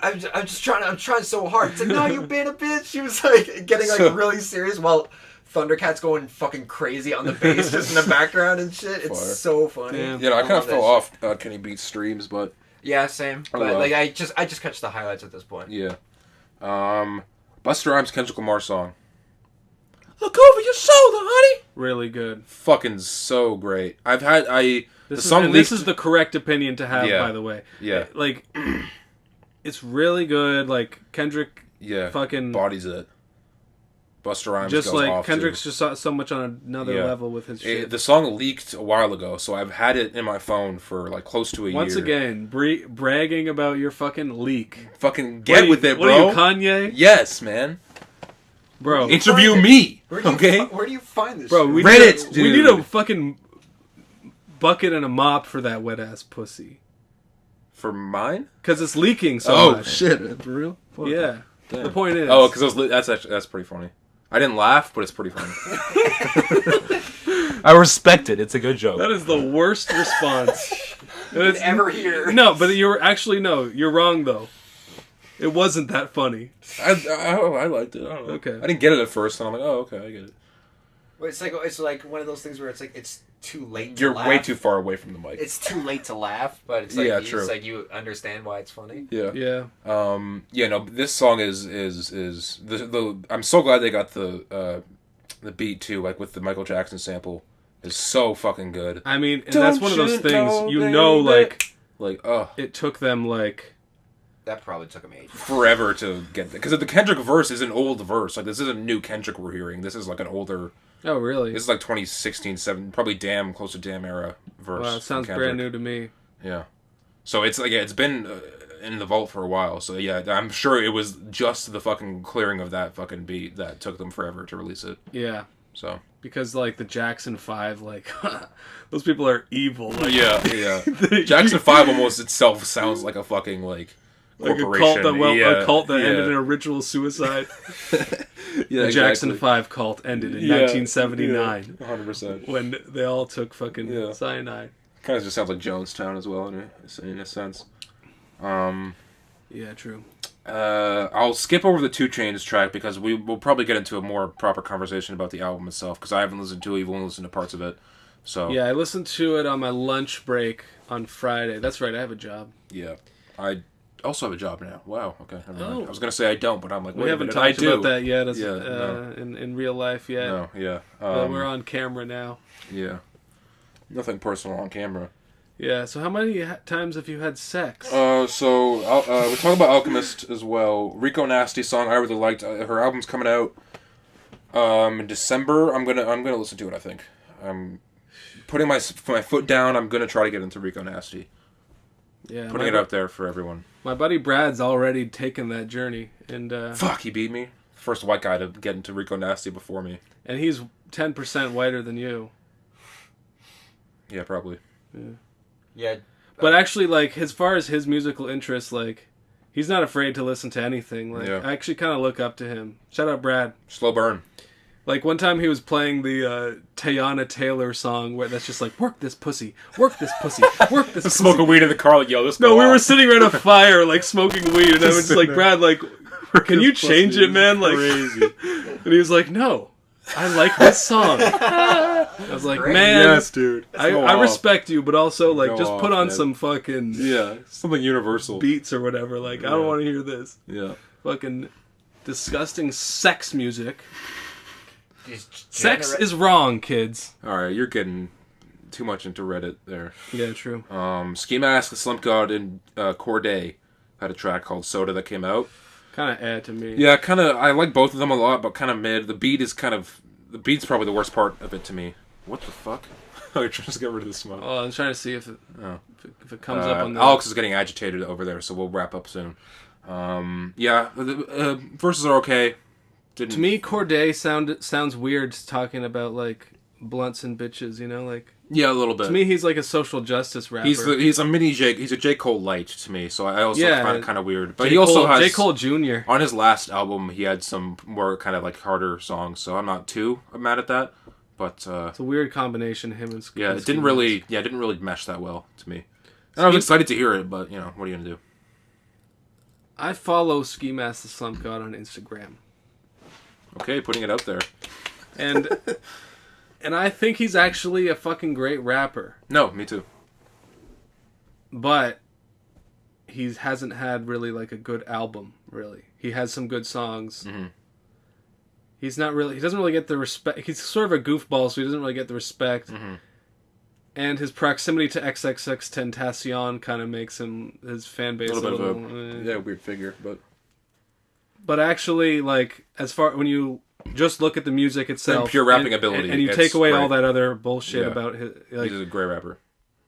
D: I'm just trying. I'm trying so hard. It's like no, you being a bitch. She was like getting like really serious while Thundercat's going fucking crazy on the bass just in the background and shit. It's so funny.
B: Damn.
C: Yeah, I kind of fell off Kenny Beats streams, but
D: yeah, same. But
C: well.
D: like I just catch the highlights at this point.
C: yeah. Busta Rhymes Kendrick Lamar song. Look over your shoulder, honey.
B: Really good.
C: Fucking so great.
B: This is the correct opinion to have, by the way.
C: Yeah.
B: Like, it's really good. Like, Kendrick fucking
C: bodies it. Busta Rhymes
B: just
C: goes
B: like
C: off
B: Kendrick's
C: too.
B: just so much on another level with his shit.
C: The song leaked a while ago, so I've had it in my phone for like close to a year.
B: Once again, bragging about your fucking leak.
C: Fucking get with it, bro.
B: What are you, Kanye?
C: Yes, man.
B: Bro.
C: Interview me,
D: Where do you find this
B: Bro,
D: shit?
C: Reddit,
B: we need a fucking bucket and a mop for that wet-ass pussy.
C: For mine?
B: Because it's leaking so much.
C: Shit. For real? Fuck.
B: Yeah.
C: Damn.
B: The point is...
C: Oh, because that's pretty funny. I didn't laugh, but it's pretty funny.
A: I respect it. It's a good joke.
B: That is the worst response
D: It's ever hear.
B: No, but you're wrong though. It wasn't that funny.
C: I liked it. I don't know.
B: Okay.
C: I didn't get it at first, and I'm like, oh, okay, I get it.
D: It's like one of those things where it's like it's too late.
C: You're
D: to laugh.
C: way too far away from the mic.
D: It's too late to laugh, but it's like
C: true.
D: it's like you understand why it's funny.
C: Yeah.
B: Yeah.
C: No, this song is the I'm so glad they got the beat too, like with the Michael Jackson sample, is so fucking good.
B: I mean, and that's one of those things it took them like
D: That probably took him ages.
C: Forever to get there, because the Kendrick verse is an old verse. Like, this isn't new Kendrick we're hearing. This is like an older.
B: Oh, really?
C: This is like 2016, 7, probably close to Damn era verse.
B: Wow, it sounds brand new to me.
C: Yeah. So it's like, it's been in the vault for a while. So yeah, I'm sure it was just the fucking clearing of that fucking beat that took them forever to release it.
B: Yeah.
C: So.
B: Because like the Jackson 5, like those people are evil. Like,
C: yeah. Jackson 5 almost itself sounds like a fucking like
B: a
C: corporation.
B: cult that ended in a ritual suicide. The Jackson 5 cult ended in 1979.
C: 100%.
B: When they all took fucking cyanide.
C: Kind of just sounds like Jonestown as well, in a sense.
B: Yeah, true.
C: I'll skip over the 2 Chainz track because we'll probably get into a more proper conversation about the album itself, because I haven't listened to it. You've only listened to parts of it. So
B: yeah, I listened to it on my lunch break on Friday. That's right, I have a job.
C: Yeah. I also have a job now. Wow. Okay. Never mind. I was gonna say I don't, but I'm like,
B: we haven't talked about that yet in real life yet.
C: No. Yeah.
B: But we're on camera now.
C: Yeah. Nothing personal on camera.
B: Yeah. So how many times have you had sex?
C: So we talk about Alchemist as well. Rico Nasty song I really liked. Her album's coming out in December. I'm gonna listen to it. I think I'm putting my foot down. I'm gonna try to get into Rico Nasty.
B: Yeah,
C: putting it out there for everyone.
B: My buddy Brad's already taken that journey, and
C: fuck, he beat me. First white guy to get into Rico Nasty before me.
B: And he's 10% whiter than you.
C: Yeah, probably.
D: Yeah.
B: But actually, like, as far as his musical interests, like, he's not afraid to listen to anything. Like, I actually kind of look up to him. Shout out, Brad.
C: Slow burn.
B: Like, one time he was playing the Teyana Taylor song where that's just like, work this pussy, work this pussy, work this pussy.
C: Smoking weed in the car, like, yo, let's go.
B: No, we were sitting around a fire, like, smoking weed, and I was just like, Brad, like, can you change it, man? Like, crazy. And he was like, no, I like this song. I was like, man,
C: yes, dude.
B: I respect you, but also, like,
C: Go
B: just
C: off,
B: put on
C: man.
B: some fucking
C: something universal
B: beats or whatever. Like, I don't want to hear this.
C: Yeah.
B: Fucking disgusting sex music.
D: Just
B: Sex is wrong, kids.
C: Alright, you're getting too much into Reddit there.
B: Yeah, true.
C: Ski Mask, Slump God, and Corday had a track called Soda that came out.
B: Kind of add to me.
C: Yeah, kind of. I like both of them a lot, but kind of mid. The beat's probably the worst part of it to me. What the fuck? Oh, you're trying to get rid of the smoke.
B: Oh, I'm trying to see if it comes up on the...
C: Alex is getting agitated over there, so we'll wrap up soon. The verses are okay.
B: To me, Corday sounds weird talking about, like, blunts and bitches, you know, like
C: Yeah, a little bit.
B: to me he's like a social justice rapper.
C: He's a mini J. He's a J. Cole light to me, so I also find it kind of weird. But
B: J.
C: he also has
B: J. Cole Jr.
C: on his last album. He had some more kind of like harder songs, so I'm not too mad at that. But
B: it's a weird combination, him and
C: yeah,
B: and
C: it didn't really mesh that well to me. And I was excited to hear it, but you know, what are you gonna do?
B: I follow Ski Mask the Slump God on Instagram.
C: Okay, putting it out there.
B: And and I think he's actually a fucking great rapper.
C: No, me too.
B: But he hasn't had really like a good album, really. He has some good songs.
C: Mm-hmm.
B: He doesn't really get the respect. He's sort of a goofball, so he doesn't really get the respect.
C: Mm-hmm.
B: And his proximity to XXXTentacion kind of makes him, his fan base,
C: A little bit of a weird figure, but...
B: But actually, like, when you just look at the music itself...
C: And pure rapping ability.
B: And you take away all that other bullshit about his... Like,
C: he's a great rapper.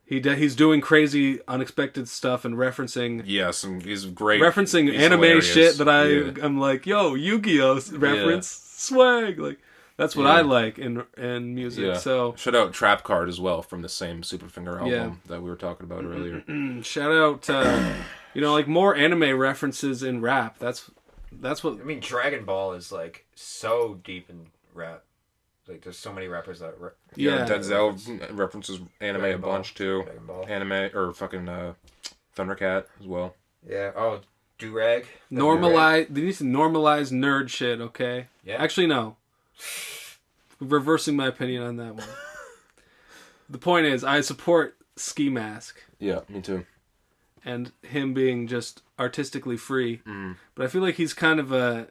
B: He's doing crazy, unexpected stuff and referencing...
C: Yes, and he's great.
B: Referencing
C: he's
B: anime
C: hilarious.
B: shit that I'm like, yo, Yu-Gi-Oh! Reference, swag, like... That's what I like in music.
C: Yeah.
B: So
C: shout out Trap Card as well from the same SuperFinger album that we were talking about earlier.
B: Shout out, like more anime references in rap. That's what
D: I mean. Dragon Ball is like so deep in rap. Like there's so many rappers that.
C: Denzel references anime
D: Dragon
C: a bunch too.
D: Dragon Ball.
C: Anime or fucking Thundercat as well.
D: Yeah. Oh, Durag.
B: normalize. They need to normalize nerd shit. Okay.
D: Yeah.
B: Actually, no. Reversing my opinion on that one. The point is, I support Ski Mask.
C: Yeah, me too.
B: And him being just artistically free. But I feel like he's kind of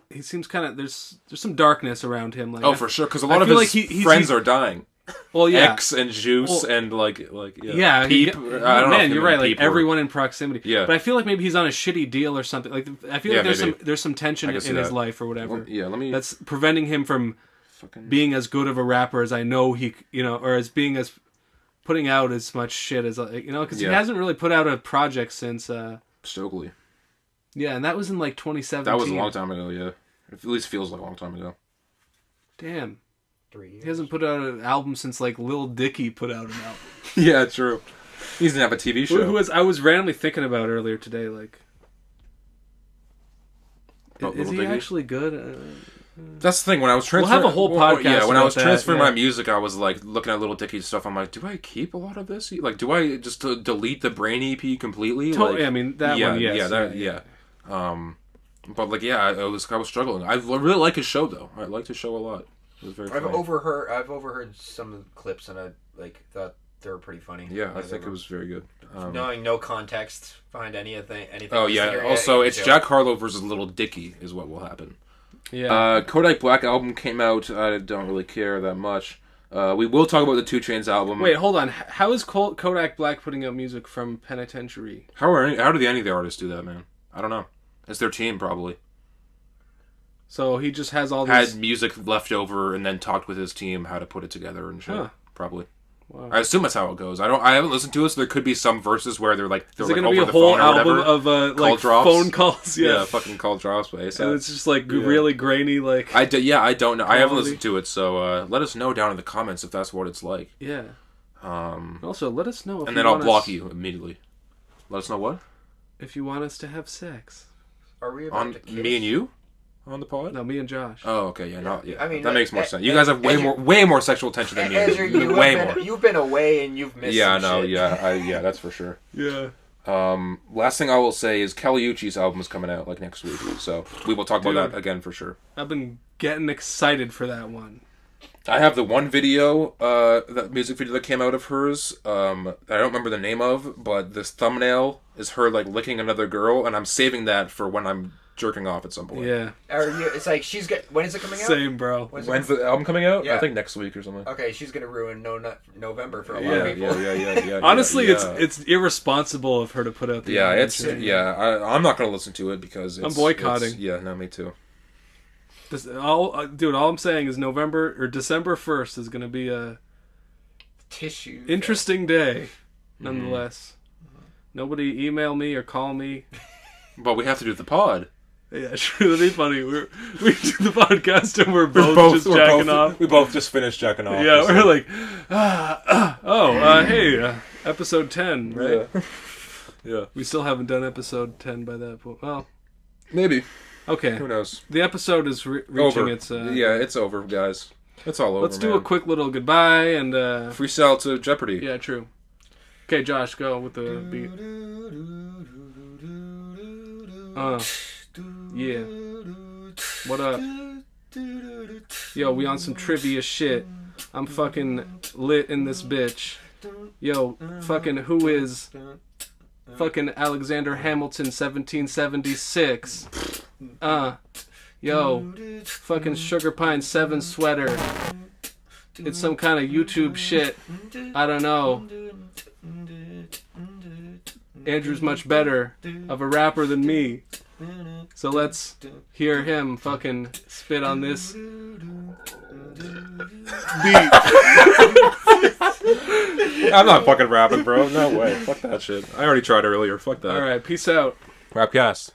B: he seems kind of... There's some darkness around him. Like,
C: for sure, because a lot of his friends are dying.
B: Well, yeah.
C: X and Juice and like
B: yeah.
C: Peep. I don't know.
B: Man, you're right. Like
C: Peep
B: everyone in proximity.
C: Yeah.
B: But I feel like maybe he's on a shitty deal or something. Like I feel like there's some tension in his life or whatever.
C: Well,
B: that's preventing him from being as good of a rapper as I know he, or as being as putting out as much shit as because he hasn't really put out a project since
C: Stokely.
B: Yeah, and that was in like 2017.
C: That was a long time ago. Yeah, it at least feels like a long time ago.
B: Damn.
D: 3 years.
B: He hasn't put out an album since like Lil Dicky put out an album.
C: Yeah, true. He doesn't have a TV show.
B: I was randomly thinking about earlier today, like, is he actually good?
C: That's the thing. When I was transferring,
B: we'll have a whole podcast.
C: When I was transferring my music, I was like looking at Little Dicky's stuff. I'm like, do I keep a lot of this? Like, do I just delete the Brain EP completely?
B: Totally. I mean that one. Yes.
C: But like, I was struggling. I really like his show though. I liked his show a lot. It was very.
D: I've overheard some of the clips and I thought they were pretty funny.
C: Yeah, I think it was very good.
D: Knowing no context behind anything.
C: Oh yeah. Also, it's Jack Harlow versus Little Dicky is what will happen.
B: Yeah.
C: Kodak Black album came out. I don't really care that much. We will talk about the 2 Chainz album.
B: Wait, hold on. How is Kodak Black putting out music from Penitentiary?
C: How do any of the artists do that, man? I don't know. It's their team, probably.
B: So he just has all these...
C: Had music left over and then talked with his team how to put it together and shit. Huh. Probably.
B: Wow.
C: I assume that's how it goes. I haven't listened to it, so there could be some verses where they're like
B: is it gonna be a whole album of like phone calls?
C: Yeah, fucking call drops. And
B: it's just like really grainy, like.
C: I don't know. Quality. I haven't listened to it, so let us know down in the comments if that's what it's like.
B: Yeah. Also, let us know.
C: And then I'll block you immediately. Let us know what?
B: If you want us to have sex.
D: Are we about to kiss?
C: Me and you? On the pod?
B: No, me and Josh.
C: Oh, okay, yeah.
D: I mean,
C: that makes more sense. You guys have way more sexual tension than me. Way more.
D: You've been away and you've missed.
C: Yeah, no, shit. Yeah, that's for sure.
B: Yeah.
C: Last thing I will say is Kelly-Uchis's album is coming out like next week, so we will talk about that again for sure.
B: I've been getting excited for that one.
C: I have the one video, that music video that came out of hers. I don't remember the name of, but this thumbnail is her like licking another girl, and I'm saving that for when I'm jerking off at some point.
B: Yeah.
D: It's like when is it coming out?
B: Same, bro.
C: When's the album coming out?
D: Yeah.
C: I think next week or something.
D: Okay, she's gonna ruin November for a lot of people.
C: Yeah.
B: Honestly, it's irresponsible of her to put out the album.
C: I'm not gonna listen to it because
B: I'm boycotting.
C: No, me too.
B: All I'm saying is November or December 1st is gonna be a
D: tissue
B: interesting day, nonetheless. Nobody email me or call me.
C: But we have to do the pod.
B: Yeah, sure. That'd be funny. We do the podcast and we're both just jacking off.
C: We both just finished jacking off.
B: Yeah, we're like, hey, episode 10, right?
C: Yeah.
B: We still haven't done episode 10 by that point. Well,
C: Maybe.
B: okay.
C: Who knows?
B: The episode is reaching
C: Over.
B: its...
C: Yeah, it's over, guys. It's all over,
B: Let's do
C: man.
B: a quick little goodbye and...
C: Freestyle to Jeopardy.
B: Yeah, true. Okay, Josh, go with the beat. Yeah. What up? Yo, we on some trivia shit. I'm fucking lit in this bitch. Yo, fucking who is fucking Alexander Hamilton 1776? Yo, fucking Sugar Pine 7 sweater. It's some kind of YouTube shit. I don't know. Andrew's much better of a rapper than me. So let's hear him fucking spit on this beat.
C: I'm not fucking rapping, bro. No way. Fuck that shit. I already tried earlier. Fuck that.
B: Alright, peace out.
C: Rapcast.